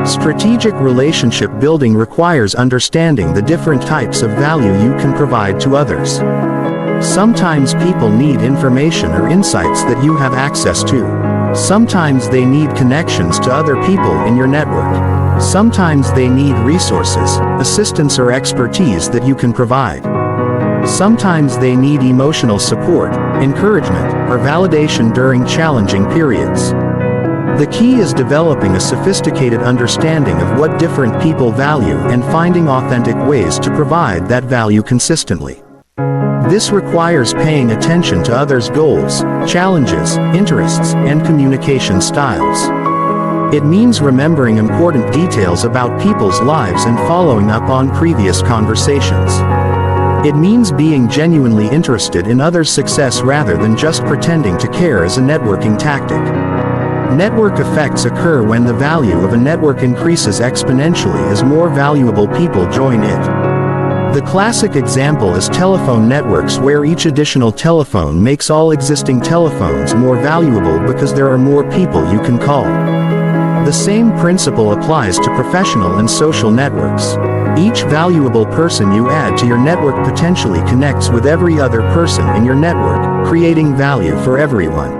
[SPEAKER 1] Strategic relationship building requires understanding the different types of value you can provide to others. Sometimes people need information or insights that you have access to. Sometimes they need connections to other people in your network. Sometimes they need resources, assistance or expertise that you can provide. Sometimes they need emotional support, encouragement, or validation during challenging periods. The key is developing a sophisticated understanding of what different people value and finding authentic ways to provide that value consistently. This requires paying attention to others' goals, challenges, interests, and communication styles. It means remembering important details about people's lives and following up on previous conversations. It means being genuinely interested in others' success rather than just pretending to care as a networking tactic. Network effects occur when the value of a network increases exponentially as more valuable people join it. The classic example is telephone networks where each additional telephone makes all existing telephones more valuable because there are more people you can call. The same principle applies to professional and social networks. Each valuable person you add to your network potentially connects with every other person in your network, creating value for everyone.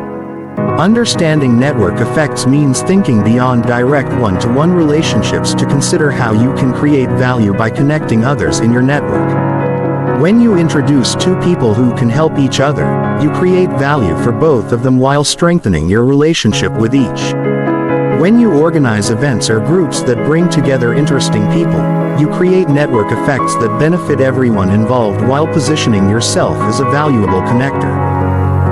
[SPEAKER 1] Understanding network effects means thinking beyond direct one-to-one relationships to consider how you can create value by connecting others in your network. When you introduce two people who can help each other, you create value for both of them while strengthening your relationship with each. When you organize events or groups that bring together interesting people, you create network effects that benefit everyone involved while positioning yourself as a valuable connector.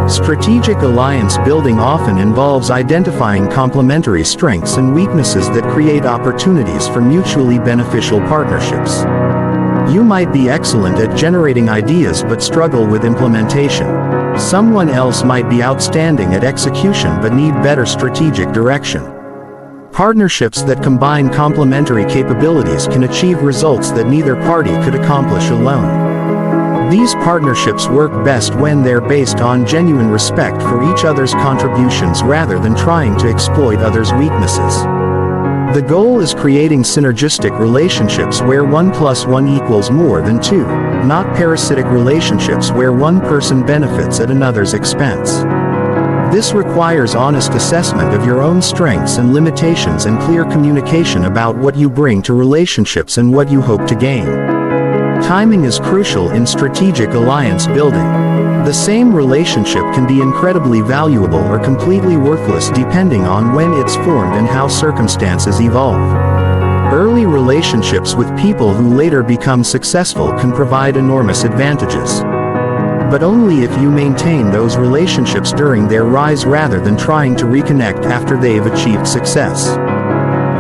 [SPEAKER 1] Strategic alliance building often involves identifying complementary strengths and weaknesses that create opportunities for mutually beneficial partnerships. You might be excellent at generating ideas but struggle with implementation. Someone else might be outstanding at execution but need better strategic direction. Partnerships that combine complementary capabilities can achieve results that neither party could accomplish alone. These partnerships work best when they're based on genuine respect for each other's contributions rather than trying to exploit others' weaknesses. The goal is creating synergistic relationships where 1 + 1 equals more than 2, not parasitic relationships where one person benefits at another's expense. This requires honest assessment of your own strengths and limitations and clear communication about what you bring to relationships and what you hope to gain. Timing is crucial in strategic alliance building. The same relationship can be incredibly valuable or completely worthless depending on when it's formed and how circumstances evolve. Early relationships with people who later become successful can provide enormous advantages. But only if you maintain those relationships during their rise rather than trying to reconnect after they've achieved success.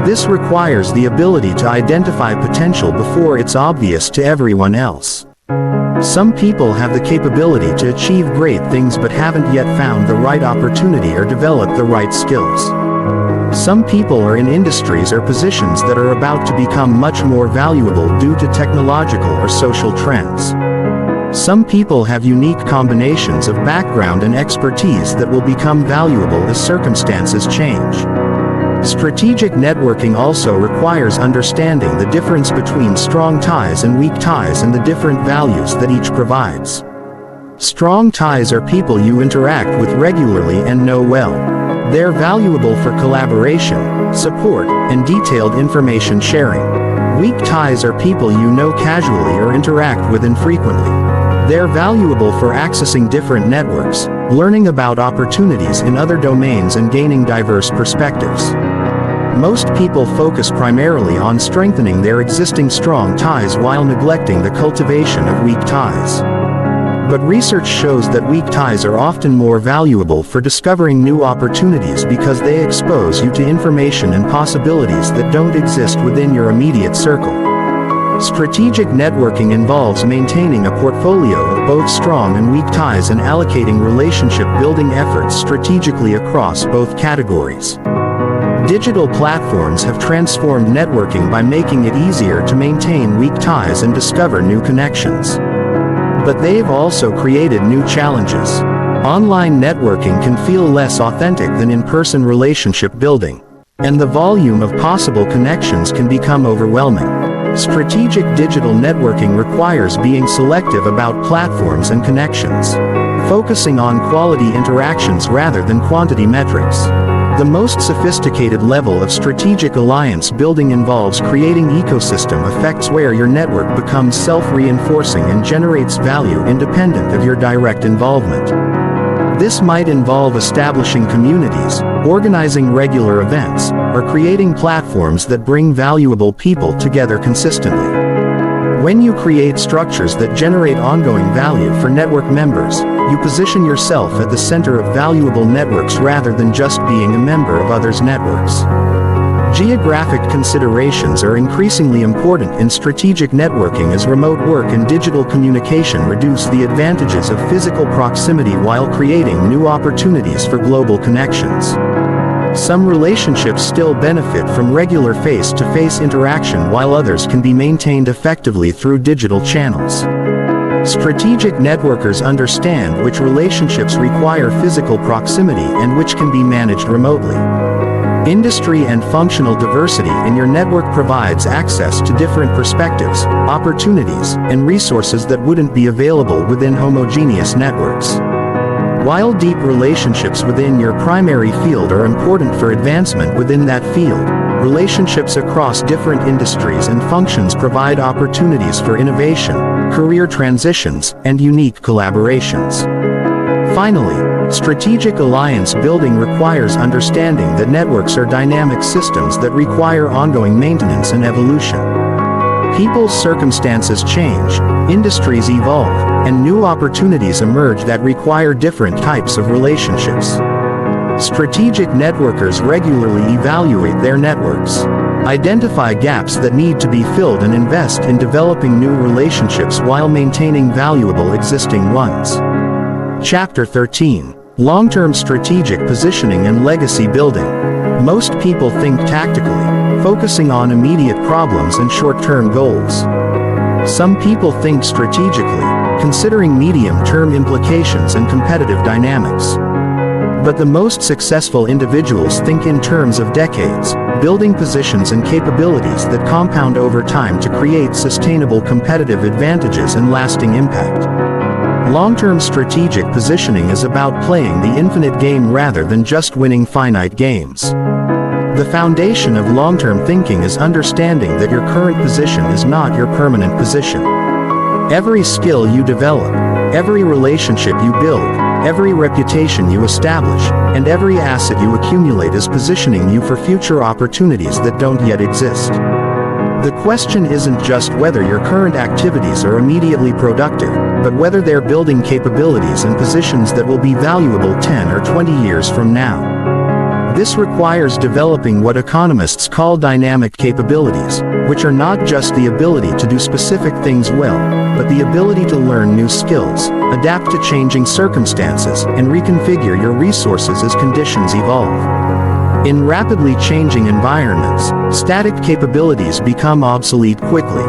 [SPEAKER 1] This requires the ability to identify potential before it's obvious to everyone else. Some people have the capability to achieve great things but haven't yet found the right opportunity or developed the right skills. Some people are in industries or positions that are about to become much more valuable due to technological or social trends. Some people have unique combinations of background and expertise that will become valuable as circumstances change. Strategic networking also requires understanding the difference between strong ties and weak ties and the different values that each provides. Strong ties are people you interact with regularly and know well. They're valuable for collaboration, support, and detailed information sharing. Weak ties are people you know casually or interact with infrequently. They're valuable for accessing different networks, learning about opportunities in other domains and gaining diverse perspectives. Most people focus primarily on strengthening their existing strong ties while neglecting the cultivation of weak ties. But research shows that weak ties are often more valuable for discovering new opportunities because they expose you to information and possibilities that don't exist within your immediate circle. Strategic networking involves maintaining a portfolio of both strong and weak ties and allocating relationship-building efforts strategically across both categories. Digital platforms have transformed networking by making it easier to maintain weak ties and discover new connections. But they've also created new challenges. Online networking can feel less authentic than in-person relationship building, and the volume of possible connections can become overwhelming. Strategic digital networking requires being selective about platforms and connections, focusing on quality interactions rather than quantity metrics. The most sophisticated level of strategic alliance building involves creating ecosystem effects where your network becomes self-reinforcing and generates value independent of your direct involvement. This might involve establishing communities, organizing regular events, or creating platforms that bring valuable people together consistently. When you create structures that generate ongoing value for network members, you position yourself at the center of valuable networks rather than just being a member of others' networks. Geographic considerations are increasingly important in strategic networking as remote work and digital communication reduce the advantages of physical proximity while creating new opportunities for global connections. Some relationships still benefit from regular face-to-face interaction while others can be maintained effectively through digital channels. Strategic networkers understand which relationships require physical proximity and which can be managed remotely. Industry and functional diversity in your network provides access to different perspectives, opportunities, and resources that wouldn't be available within homogeneous networks. While deep relationships within your primary field are important for advancement within that field, relationships across different industries and functions provide opportunities for innovation, career transitions, and unique collaborations. Finally, strategic alliance building requires understanding that networks are dynamic systems that require ongoing maintenance and evolution. People's circumstances change, industries evolve, and new opportunities emerge that require different types of relationships. Strategic networkers regularly evaluate their networks, identify gaps that need to be filled and invest in developing new relationships while maintaining valuable existing ones. Chapter 13. Long-term strategic positioning and legacy building. Most people think tactically, focusing on immediate problems and short-term goals. Some people think strategically, considering medium-term implications and competitive dynamics. But the most successful individuals think in terms of decades, building positions and capabilities that compound over time to create sustainable competitive advantages and lasting impact. Long-term strategic positioning is about playing the infinite game rather than just winning finite games. The foundation of long-term thinking is understanding that your current position is not your permanent position. Every skill you develop, every relationship you build, every reputation you establish, and every asset you accumulate is positioning you for future opportunities that don't yet exist. The question isn't just whether your current activities are immediately productive, but whether they're building capabilities and positions that will be valuable 10 or 20 years from now. This requires developing what economists call dynamic capabilities, which are not just the ability to do specific things well, but the ability to learn new skills, adapt to changing circumstances, and reconfigure your resources as conditions evolve. In rapidly changing environments, static capabilities become obsolete quickly.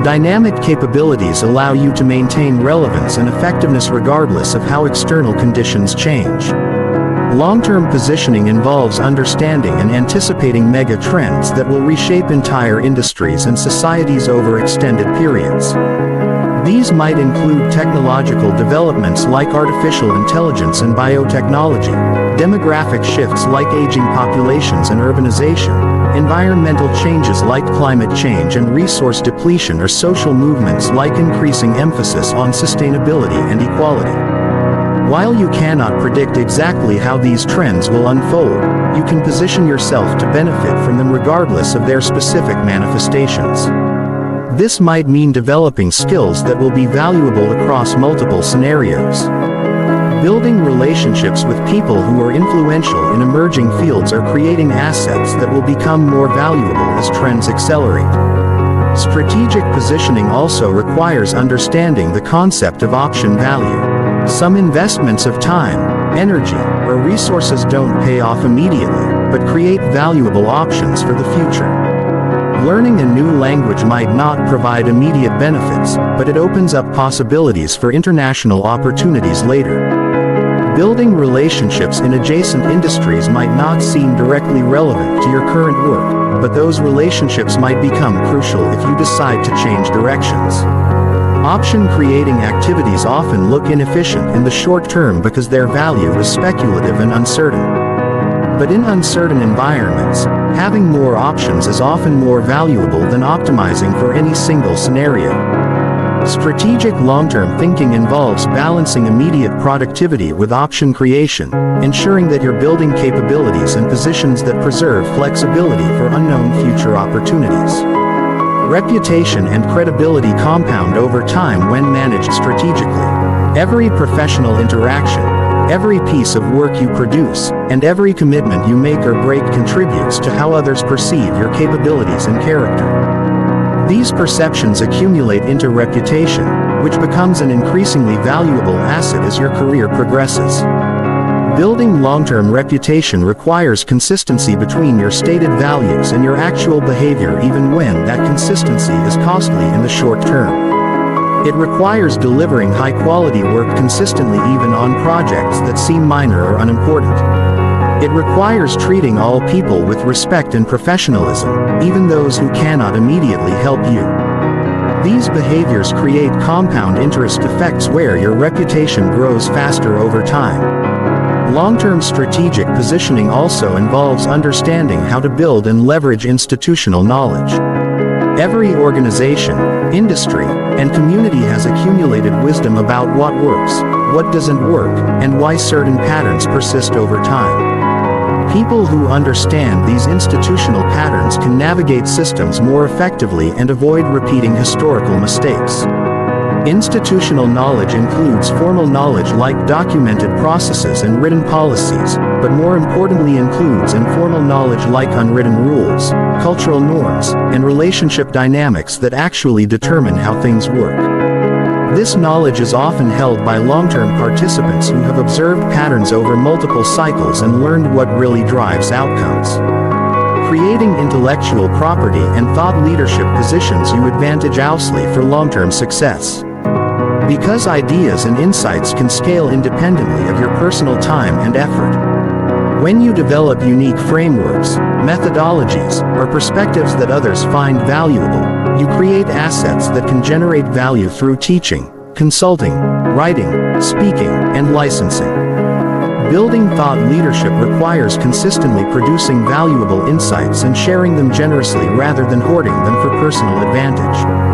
[SPEAKER 1] Dynamic capabilities allow you to maintain relevance and effectiveness regardless of how external conditions change. Long-term positioning involves understanding and anticipating mega trends that will reshape entire industries and societies over extended periods. These might include technological developments like artificial intelligence and biotechnology, demographic shifts like aging populations and urbanization, environmental changes like climate change and resource depletion, or social movements like increasing emphasis on sustainability and equality. While you cannot predict exactly how these trends will unfold, you can position yourself to benefit from them regardless of their specific manifestations. This might mean developing skills that will be valuable across multiple scenarios. Building relationships with people who are influential in emerging fields, or creating assets that will become more valuable as trends accelerate. Strategic positioning also requires understanding the concept of option value. Some investments of time, energy, or resources don't pay off immediately, but create valuable options for the future. Learning a new language might not provide immediate benefits, but it opens up possibilities for international opportunities later. Building relationships in adjacent industries might not seem directly relevant to your current work, but those relationships might become crucial if you decide to change directions. Option-creating activities often look inefficient in the short term because their value is speculative and uncertain. But in uncertain environments, having more options is often more valuable than optimizing for any single scenario. Strategic long-term thinking involves balancing immediate productivity with option creation, ensuring that you're building capabilities and positions that preserve flexibility for unknown future opportunities. Reputation and credibility compound over time when managed strategically. Every professional interaction, every piece of work you produce, and every commitment you make or break contributes to how others perceive your capabilities and character. These perceptions accumulate into reputation, which becomes an increasingly valuable asset as your career progresses. Building long-term reputation requires consistency between your stated values and your actual behavior, even when that consistency is costly in the short term. It requires delivering high-quality work consistently even on projects that seem minor or unimportant. It requires treating all people with respect and professionalism, even those who cannot immediately help you. These behaviors create compound interest effects where your reputation grows faster over time. Long-term strategic positioning also involves understanding how to build and leverage institutional knowledge. Every organization, industry, and community has accumulated wisdom about what works, what doesn't work, and why certain patterns persist over time. People who understand these institutional patterns can navigate systems more effectively and avoid repeating historical mistakes. Institutional knowledge includes formal knowledge like documented processes and written policies, but more importantly includes informal knowledge like unwritten rules, cultural norms, and relationship dynamics that actually determine how things work. This knowledge is often held by long-term participants who have observed patterns over multiple cycles and learned what really drives outcomes. Creating intellectual property and thought leadership positions you advantageously for long-term success. Because ideas and insights can scale independently of your personal time and effort. When you develop unique frameworks, methodologies, or perspectives that others find valuable, you create assets that can generate value through teaching, consulting, writing, speaking, and licensing. Building thought leadership requires consistently producing valuable insights and sharing them generously rather than hoarding them for personal advantage.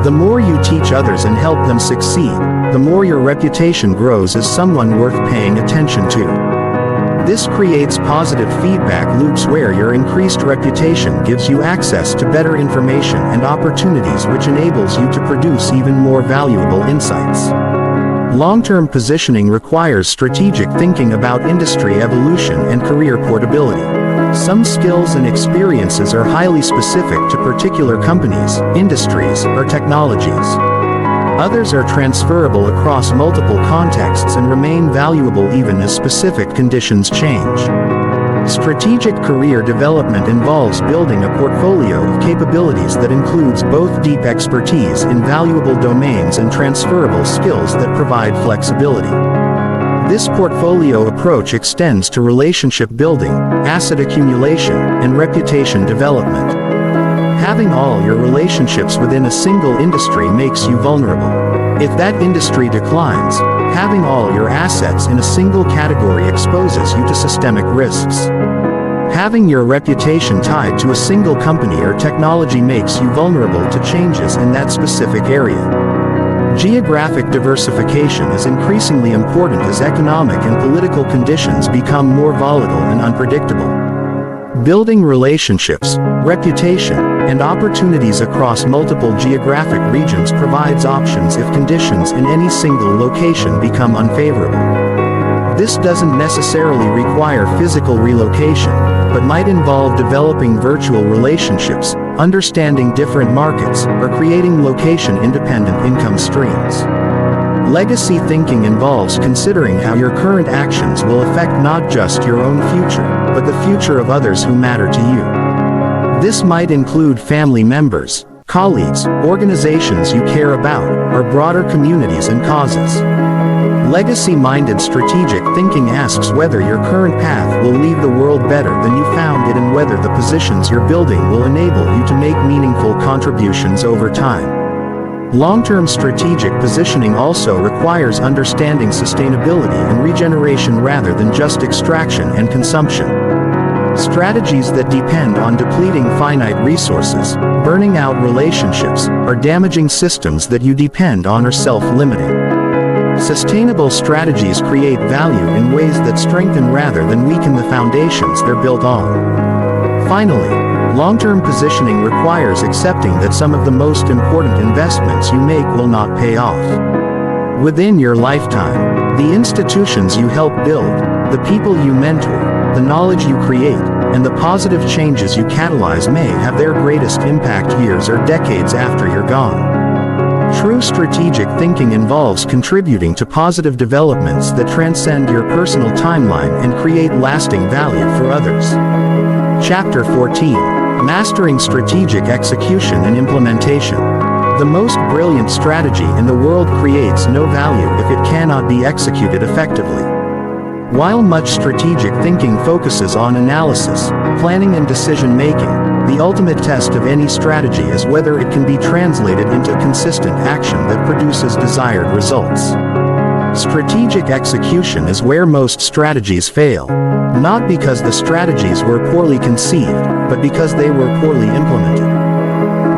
[SPEAKER 1] The more you teach others and help them succeed, the more your reputation grows as someone worth paying attention to. This creates positive feedback loops where your increased reputation gives you access to better information and opportunities, which enables you to produce even more valuable insights. Long-term positioning requires strategic thinking about industry evolution and career portability. Some skills and experiences are highly specific to particular companies, industries, or technologies. Others are transferable across multiple contexts and remain valuable even as specific conditions change. Strategic career development involves building a portfolio of capabilities that includes both deep expertise in valuable domains and transferable skills that provide flexibility. This portfolio approach extends to relationship building, asset accumulation, and reputation development. Having all your relationships within a single industry makes you vulnerable. If that industry declines, having all your assets in a single category exposes you to systemic risks. Having your reputation tied to a single company or technology makes you vulnerable to changes in that specific area. Geographic diversification is increasingly important as economic and political conditions become more volatile and unpredictable. Building relationships, reputation, and opportunities across multiple geographic regions provides options if conditions in any single location become unfavorable. This doesn't necessarily require physical relocation, but might involve developing virtual relationships, understanding different markets, or creating location-independent income streams. Legacy thinking involves considering how your current actions will affect not just your own future, but the future of others who matter to you. This might include family members, colleagues, organizations you care about, or broader communities and causes. Legacy-minded strategic thinking asks whether your current path will leave the world better than you found it and whether the positions you're building will enable you to make meaningful contributions over time. Long-term strategic positioning also requires understanding sustainability and regeneration rather than just extraction and consumption. Strategies that depend on depleting finite resources, burning out relationships, or damaging systems that you depend on are self-limiting. Sustainable strategies create value in ways that strengthen rather than weaken the foundations they're built on. Finally, long-term positioning requires accepting that some of the most important investments you make will not pay off. Within your lifetime, the institutions you help build, the people you mentor, the knowledge you create, and the positive changes you catalyze may have their greatest impact years or decades after you're gone. True strategic thinking involves contributing to positive developments that transcend your personal timeline and create lasting value for others. Chapter 14. Mastering Strategic Execution and Implementation. The most brilliant strategy in the world creates no value if it cannot be executed effectively. While much strategic thinking focuses on analysis, planning and decision-making, the ultimate test of any strategy is whether it can be translated into consistent action that produces desired results. Strategic execution is where most strategies fail, not because the strategies were poorly conceived, but because they were poorly implemented.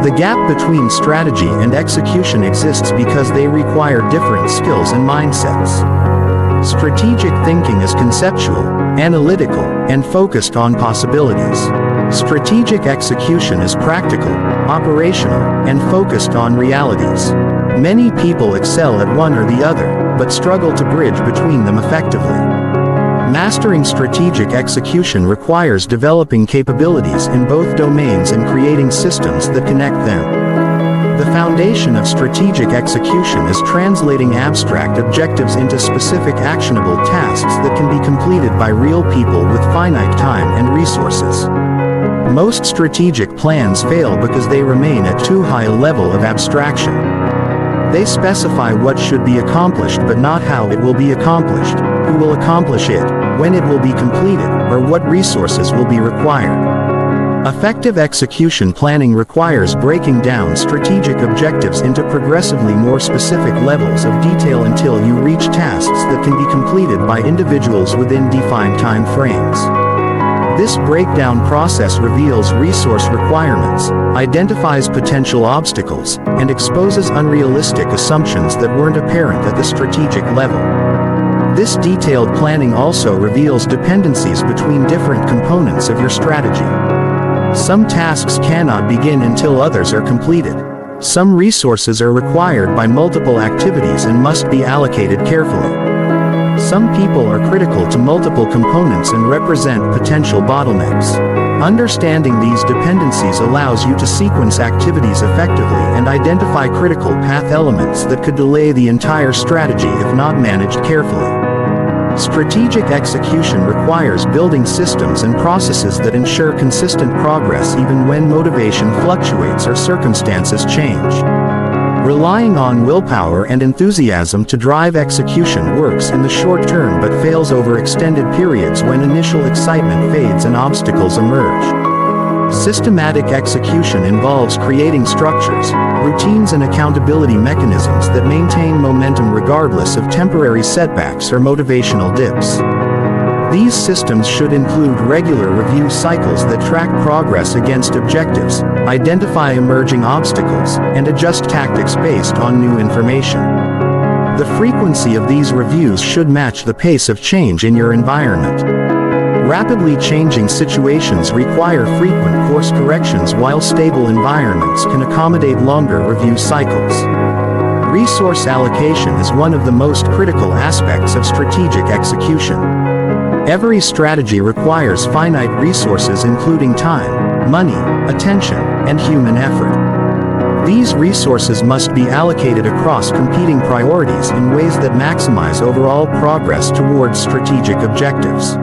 [SPEAKER 1] The gap between strategy and execution exists because they require different skills and mindsets. Strategic thinking is conceptual, analytical, and focused on possibilities. Strategic execution is practical, operational, and focused on realities. Many people excel at one or the other, but struggle to bridge between them effectively. Mastering strategic execution requires developing capabilities in both domains and creating systems that connect them. The foundation of strategic execution is translating abstract objectives into specific actionable tasks that can be completed by real people with finite time and resources. Most strategic plans fail because they remain at too high a level of abstraction. They specify what should be accomplished but not how it will be accomplished, who will accomplish it, when it will be completed, or what resources will be required. Effective execution planning requires breaking down strategic objectives into progressively more specific levels of detail until you reach tasks that can be completed by individuals within defined time frames. This breakdown process reveals resource requirements, identifies potential obstacles, and exposes unrealistic assumptions that weren't apparent at the strategic level. This detailed planning also reveals dependencies between different components of your strategy. Some tasks cannot begin until others are completed. Some resources are required by multiple activities and must be allocated carefully. Some people are critical to multiple components and represent potential bottlenecks. Understanding these dependencies allows you to sequence activities effectively and identify critical path elements that could delay the entire strategy if not managed carefully. Strategic execution requires building systems and processes that ensure consistent progress even when motivation fluctuates or circumstances change. Relying on willpower and enthusiasm to drive execution works in the short term but fails over extended periods when initial excitement fades and obstacles emerge. Systematic execution involves creating structures, routines and accountability mechanisms that maintain momentum regardless of temporary setbacks or motivational dips. These systems should include regular review cycles that track progress against objectives, identify emerging obstacles, and adjust tactics based on new information. The frequency of these reviews should match the pace of change in your environment. Rapidly changing situations require frequent course corrections while stable environments can accommodate longer review cycles. Resource allocation is one of the most critical aspects of strategic execution. Every strategy requires finite resources including time, money, attention, and human effort. These resources must be allocated across competing priorities in ways that maximize overall progress towards strategic objectives.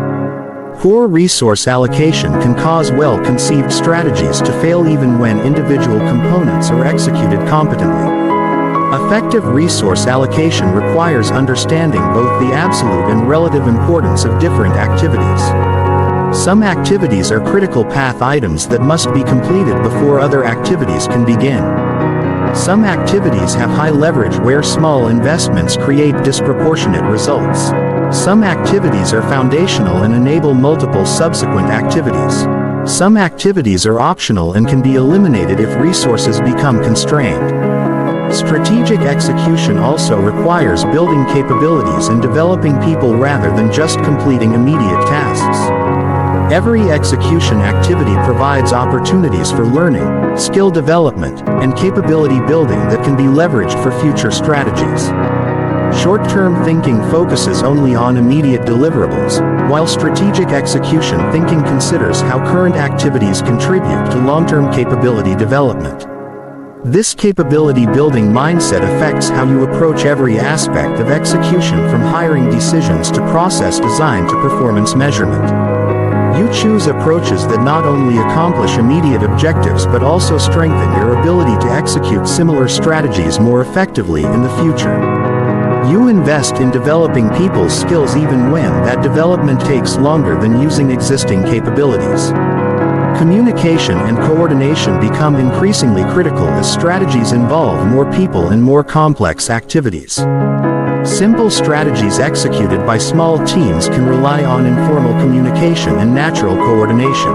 [SPEAKER 1] Poor resource allocation can cause well-conceived strategies to fail even when individual components are executed competently. Effective resource allocation requires understanding both the absolute and relative importance of different activities. Some activities are critical path items that must be completed before other activities can begin. Some activities have high leverage where small investments create disproportionate results. Some activities are foundational and enable multiple subsequent activities. Some activities are optional and can be eliminated if resources become constrained. Strategic execution also requires building capabilities and developing people rather than just completing immediate tasks. Every execution activity provides opportunities for learning, skill development, and capability building that can be leveraged for future strategies. Short-term thinking focuses only on immediate deliverables, while strategic execution thinking considers how current activities contribute to long-term capability development. This capability building mindset affects how you approach every aspect of execution from hiring decisions to process design to performance measurement. You choose approaches that not only accomplish immediate objectives but also strengthen your ability to execute similar strategies more effectively in the future. You invest in developing people's skills even when that development takes longer than using existing capabilities. Communication and coordination become increasingly critical as strategies involve more people and more complex activities. Simple strategies executed by small teams can rely on informal communication and natural coordination.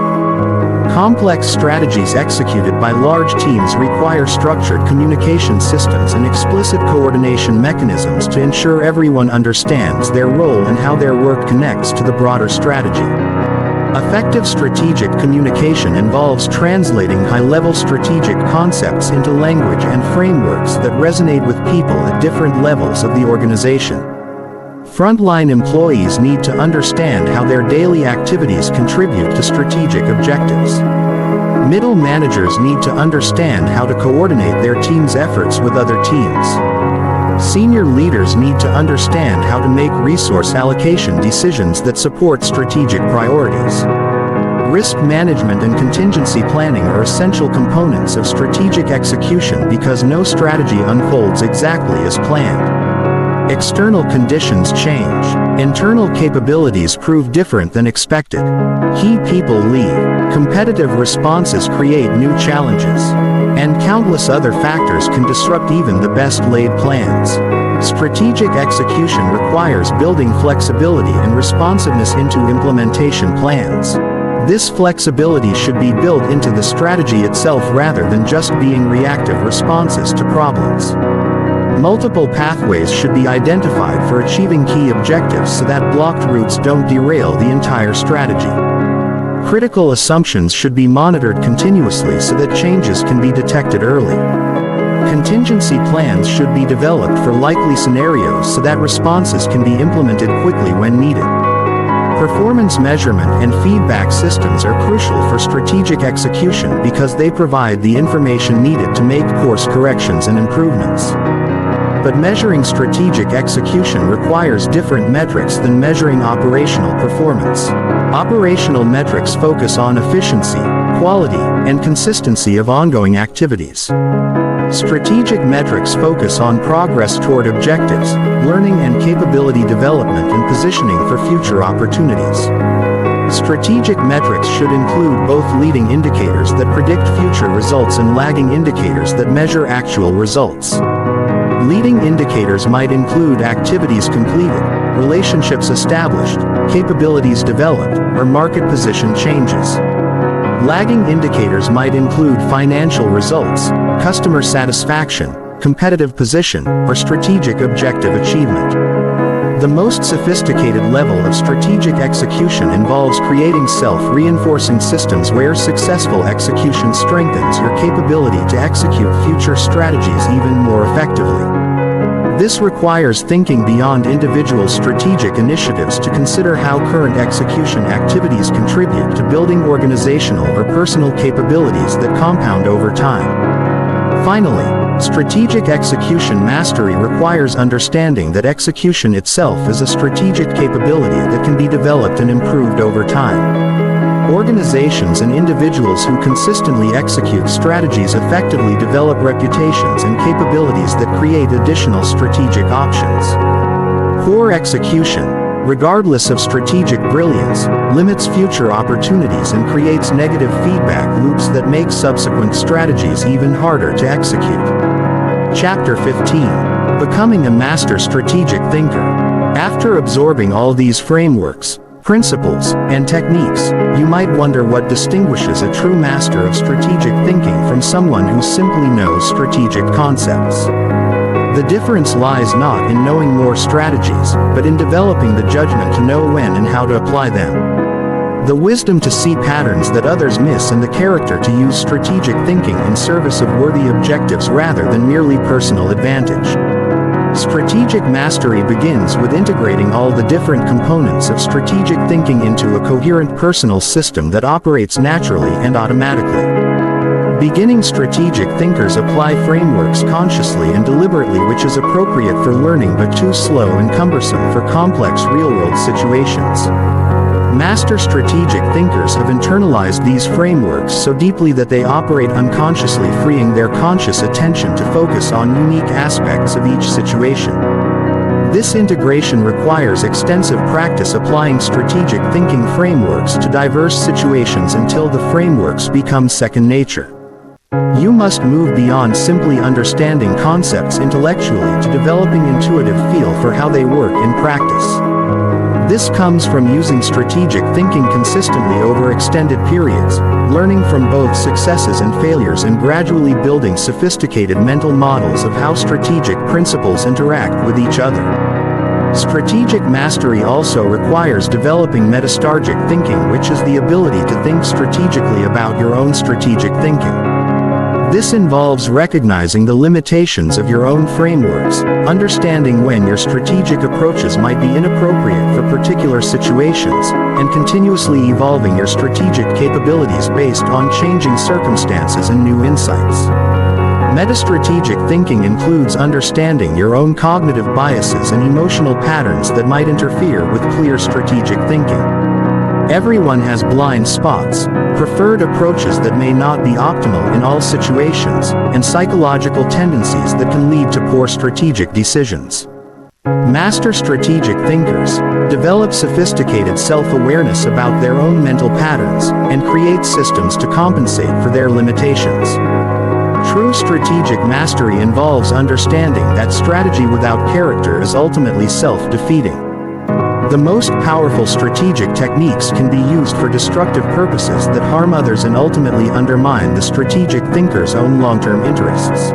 [SPEAKER 1] Complex strategies executed by large teams require structured communication systems and explicit coordination mechanisms to ensure everyone understands their role and how their work connects to the broader strategy. Effective strategic communication involves translating high-level strategic concepts into language and frameworks that resonate with people at different levels of the organization. Frontline employees need to understand how their daily activities contribute to strategic objectives. Middle managers need to understand how to coordinate their team's efforts with other teams. Senior leaders need to understand how to make resource allocation decisions that support strategic priorities. Risk management and contingency planning are essential components of strategic execution because no strategy unfolds exactly as planned. External conditions change. Internal capabilities prove different than expected. Key people leave. Competitive responses create new challenges. And countless other factors can disrupt even the best-laid plans. Strategic execution requires building flexibility and responsiveness into implementation plans. This flexibility should be built into the strategy itself rather than just being reactive responses to problems. Multiple pathways should be identified for achieving key objectives so that blocked routes don't derail the entire strategy. Critical assumptions should be monitored continuously so that changes can be detected early. Contingency plans should be developed for likely scenarios so that responses can be implemented quickly when needed. Performance measurement and feedback systems are crucial for strategic execution because they provide the information needed to make course corrections and improvements. But measuring strategic execution requires different metrics than measuring operational performance. Operational metrics focus on efficiency, quality, and consistency of ongoing activities. Strategic metrics focus on progress toward objectives, learning and capability development and positioning for future opportunities. Strategic metrics should include both leading indicators that predict future results and lagging indicators that measure actual results. Leading indicators might include activities completed, relationships established, capabilities developed, or market position changes. Lagging indicators might include financial results, customer satisfaction, competitive position, or strategic objective achievement. The most sophisticated level of strategic execution involves creating self-reinforcing systems where successful execution strengthens your capability to execute future strategies even more effectively. This requires thinking beyond individual strategic initiatives to consider how current execution activities contribute to building organizational or personal capabilities that compound over time. Finally, strategic execution mastery requires understanding that execution itself is a strategic capability that can be developed and improved over time. Organizations and individuals who consistently execute strategies effectively develop reputations and capabilities that create additional strategic options. Poor execution, regardless of strategic brilliance, limits future opportunities and creates negative feedback loops that make subsequent strategies even harder to execute. Chapter 15. Becoming a Master Strategic Thinker. After absorbing all these frameworks, principles, and techniques, you might wonder what distinguishes a true master of strategic thinking from someone who simply knows strategic concepts. The difference lies not in knowing more strategies, but in developing the judgment to know when and how to apply them. The wisdom to see patterns that others miss and the character to use strategic thinking in service of worthy objectives rather than merely personal advantage. Strategic mastery begins with integrating all the different components of strategic thinking into a coherent personal system that operates naturally and automatically. Beginning strategic thinkers apply frameworks consciously and deliberately, which is appropriate for learning but too slow and cumbersome for complex real-world situations. Master strategic thinkers have internalized these frameworks so deeply that they operate unconsciously, freeing their conscious attention to focus on unique aspects of each situation. This integration requires extensive practice applying strategic thinking frameworks to diverse situations until the frameworks become second nature. You must move beyond simply understanding concepts intellectually to developing intuitive feel for how they work in practice. This comes from using strategic thinking consistently over extended periods, learning from both successes and failures and gradually building sophisticated mental models of how strategic principles interact with each other. Strategic mastery also requires developing metastargic thinking, which is the ability to think strategically about your own strategic thinking. This involves recognizing the limitations of your own frameworks, understanding when your strategic approaches might be inappropriate for particular situations, and continuously evolving your strategic capabilities based on changing circumstances and new insights. Metastrategic thinking includes understanding your own cognitive biases and emotional patterns that might interfere with clear strategic thinking. Everyone has blind spots, preferred approaches that may not be optimal in all situations, and psychological tendencies that can lead to poor strategic decisions. Master strategic thinkers develop sophisticated self-awareness about their own mental patterns and create systems to compensate for their limitations. True strategic mastery involves understanding that strategy without character is ultimately self-defeating. The most powerful strategic techniques can be used for destructive purposes that harm others and ultimately undermine the strategic thinker's own long-term interests.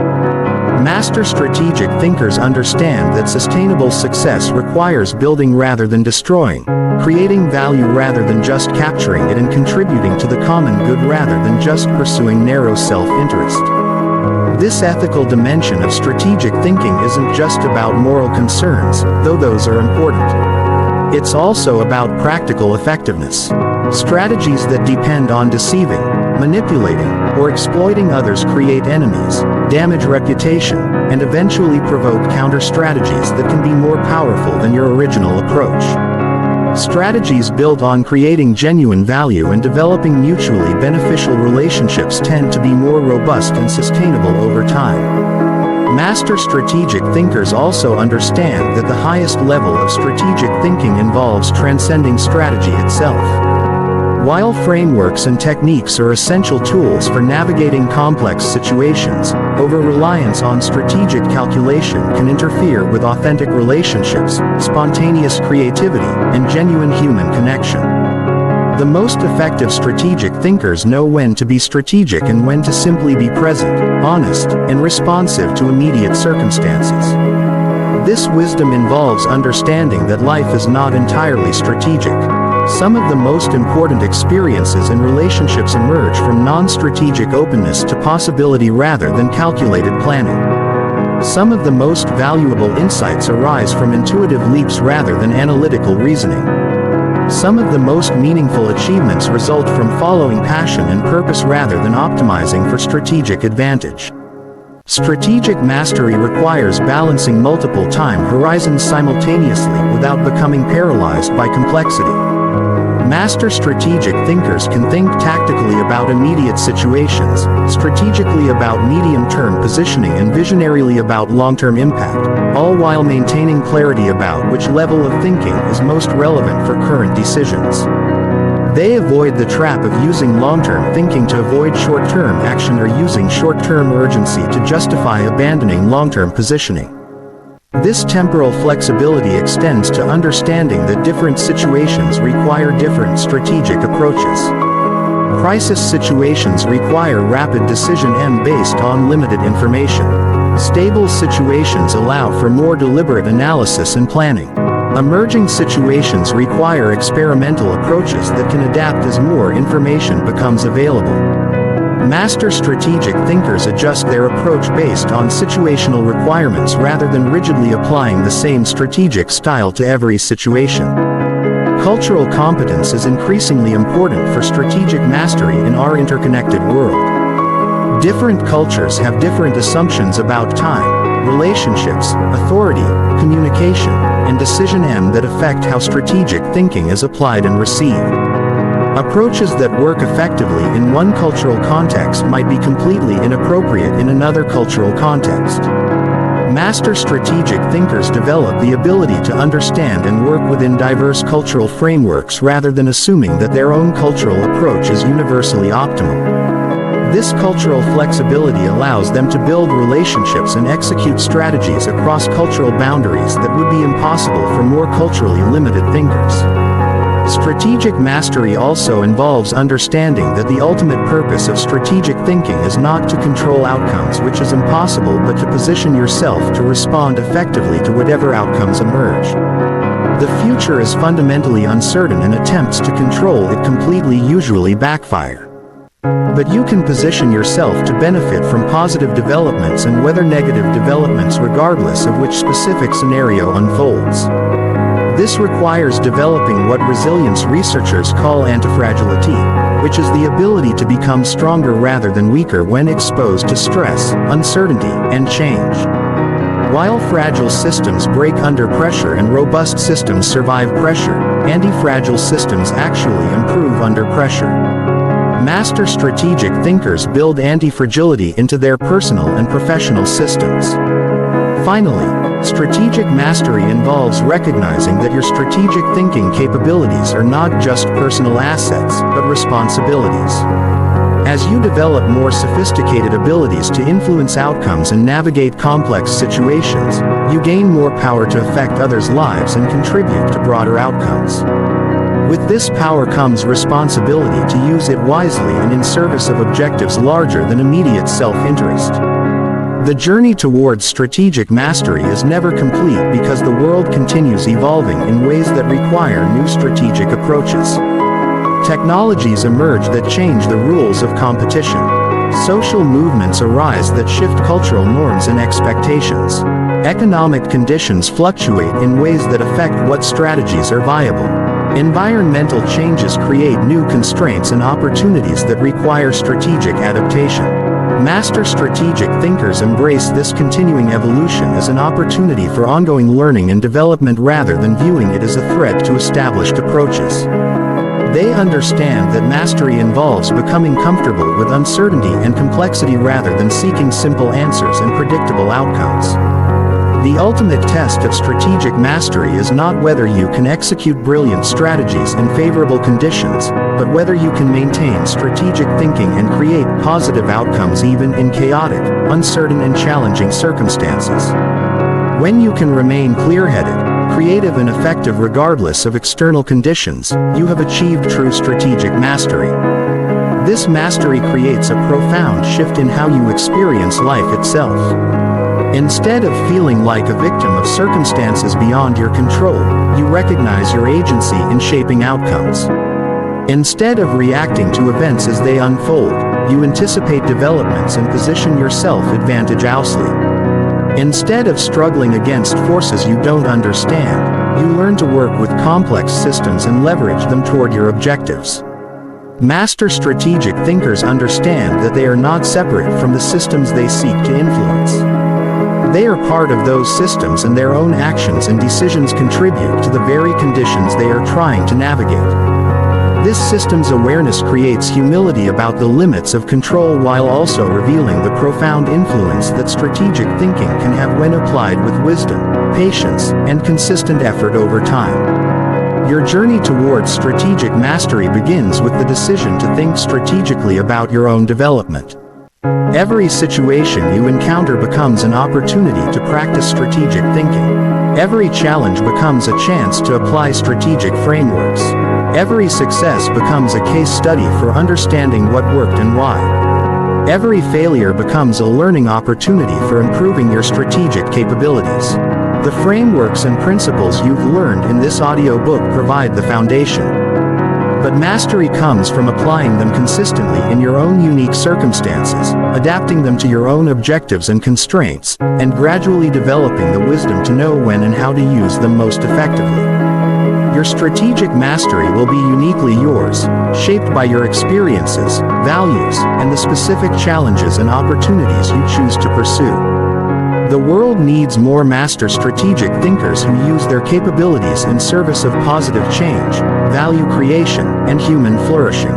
[SPEAKER 1] Master strategic thinkers understand that sustainable success requires building rather than destroying, creating value rather than just capturing it, and contributing to the common good rather than just pursuing narrow self-interest. This ethical dimension of strategic thinking isn't just about moral concerns, though those are important. It's also about practical effectiveness. Strategies that depend on deceiving, manipulating, or exploiting others create enemies, damage reputation, and eventually provoke counter-strategies that can be more powerful than your original approach. Strategies built on creating genuine value and developing mutually beneficial relationships tend to be more robust and sustainable over time. Master strategic thinkers also understand that the highest level of strategic thinking involves transcending strategy itself. While frameworks and techniques are essential tools for navigating complex situations, over-reliance on strategic calculation can interfere with authentic relationships, spontaneous creativity, and genuine human connection. The most effective strategic thinkers know when to be strategic and when to simply be present, honest, and responsive to immediate circumstances. This wisdom involves understanding that life is not entirely strategic. Some of the most important experiences and relationships emerge from non-strategic openness to possibility rather than calculated planning. Some of the most valuable insights arise from intuitive leaps rather than analytical reasoning. Some of the most meaningful achievements result from following passion and purpose rather than optimizing for strategic advantage. Strategic mastery requires balancing multiple time horizons simultaneously without becoming paralyzed by complexity. Master strategic thinkers can think tactically about immediate situations, strategically about medium-term positioning, and visionarily about long-term impact, all while maintaining clarity about which level of thinking is most relevant for current decisions. They avoid the trap of using long-term thinking to avoid short-term action or using short-term urgency to justify abandoning long-term positioning. This temporal flexibility extends to understanding that different situations require different strategic approaches. Crisis situations require rapid decision based on limited information. Stable situations allow for more deliberate analysis and planning. Emerging situations require experimental approaches that can adapt as more information becomes available. Master strategic thinkers adjust their approach based on situational requirements rather than rigidly applying the same strategic style to every situation. Cultural competence is increasingly important for strategic mastery in our interconnected world. Different cultures have different assumptions about time, relationships, authority, communication, and decision that affect how strategic thinking is applied and received. Approaches that work effectively in one cultural context might be completely inappropriate in another cultural context. Master strategic thinkers develop the ability to understand and work within diverse cultural frameworks rather than assuming that their own cultural approach is universally optimal. This cultural flexibility allows them to build relationships and execute strategies across cultural boundaries that would be impossible for more culturally limited thinkers. Strategic mastery also involves understanding that the ultimate purpose of strategic thinking is not to control outcomes, which is impossible, but to position yourself to respond effectively to whatever outcomes emerge. The future is fundamentally uncertain, and attempts to control it completely usually backfire. But you can position yourself to benefit from positive developments and weather negative developments regardless of which specific scenario unfolds. This requires developing what resilience researchers call antifragility, which is the ability to become stronger rather than weaker when exposed to stress, uncertainty, and change. While fragile systems break under pressure and robust systems survive pressure, anti-fragile systems actually improve under pressure. Master strategic thinkers build anti-fragility into their personal and professional systems. Finally, strategic mastery involves recognizing that your strategic thinking capabilities are not just personal assets, but responsibilities. As you develop more sophisticated abilities to influence outcomes and navigate complex situations, you gain more power to affect others' lives and contribute to broader outcomes. With this power comes responsibility to use it wisely and in service of objectives larger than immediate self-interest. The journey towards strategic mastery is never complete because the world continues evolving in ways that require new strategic approaches. Technologies emerge that change the rules of competition. Social movements arise that shift cultural norms and expectations. Economic conditions fluctuate in ways that affect what strategies are viable. Environmental changes create new constraints and opportunities that require strategic adaptation. Master strategic thinkers embrace this continuing evolution as an opportunity for ongoing learning and development rather than viewing it as a threat to established approaches. They understand that mastery involves becoming comfortable with uncertainty and complexity rather than seeking simple answers and predictable outcomes. The ultimate test of strategic mastery is not whether you can execute brilliant strategies in favorable conditions, but whether you can maintain strategic thinking and create positive outcomes even in chaotic, uncertain and challenging circumstances. When you can remain clear-headed, creative and effective regardless of external conditions, you have achieved true strategic mastery. This mastery creates a profound shift in how you experience life itself. Instead of feeling like a victim of circumstances beyond your control, you recognize your agency in shaping outcomes. Instead of reacting to events as they unfold, you anticipate developments and position yourself advantageously. Instead of struggling against forces you don't understand, you learn to work with complex systems and leverage them toward your objectives. Master strategic thinkers understand that they are not separate from the systems they seek to influence. They are part of those systems and their own actions and decisions contribute to the very conditions they are trying to navigate. This systems awareness creates humility about the limits of control while also revealing the profound influence that strategic thinking can have when applied with wisdom, patience, and consistent effort over time. Your journey towards strategic mastery begins with the decision to think strategically about your own development. Every situation you encounter becomes an opportunity to practice strategic thinking. Every challenge becomes a chance to apply strategic frameworks. Every success becomes a case study for understanding what worked and why. Every failure becomes a learning opportunity for improving your strategic capabilities. The frameworks and principles you've learned in this audiobook provide the foundation. But mastery comes from applying them consistently in your own unique circumstances, adapting them to your own objectives and constraints, and gradually developing the wisdom to know when and how to use them most effectively. Your strategic mastery will be uniquely yours, shaped by your experiences, values, and the specific challenges and opportunities you choose to pursue. The world needs more master strategic thinkers who use their capabilities in service of positive change, value creation, and human flourishing.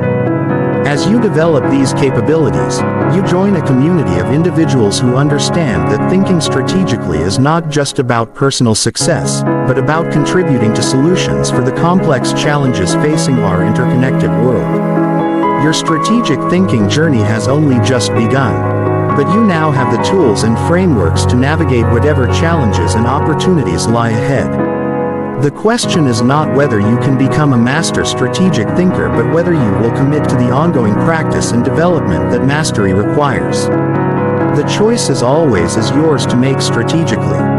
[SPEAKER 1] As you develop these capabilities, you join a community of individuals who understand that thinking strategically is not just about personal success, but about contributing to solutions for the complex challenges facing our interconnected world. Your strategic thinking journey has only just begun. But you now have the tools and frameworks to navigate whatever challenges and opportunities lie ahead. The question is not whether you can become a master strategic thinker but whether you will commit to the ongoing practice and development that mastery requires. The choice as always is yours to make strategically.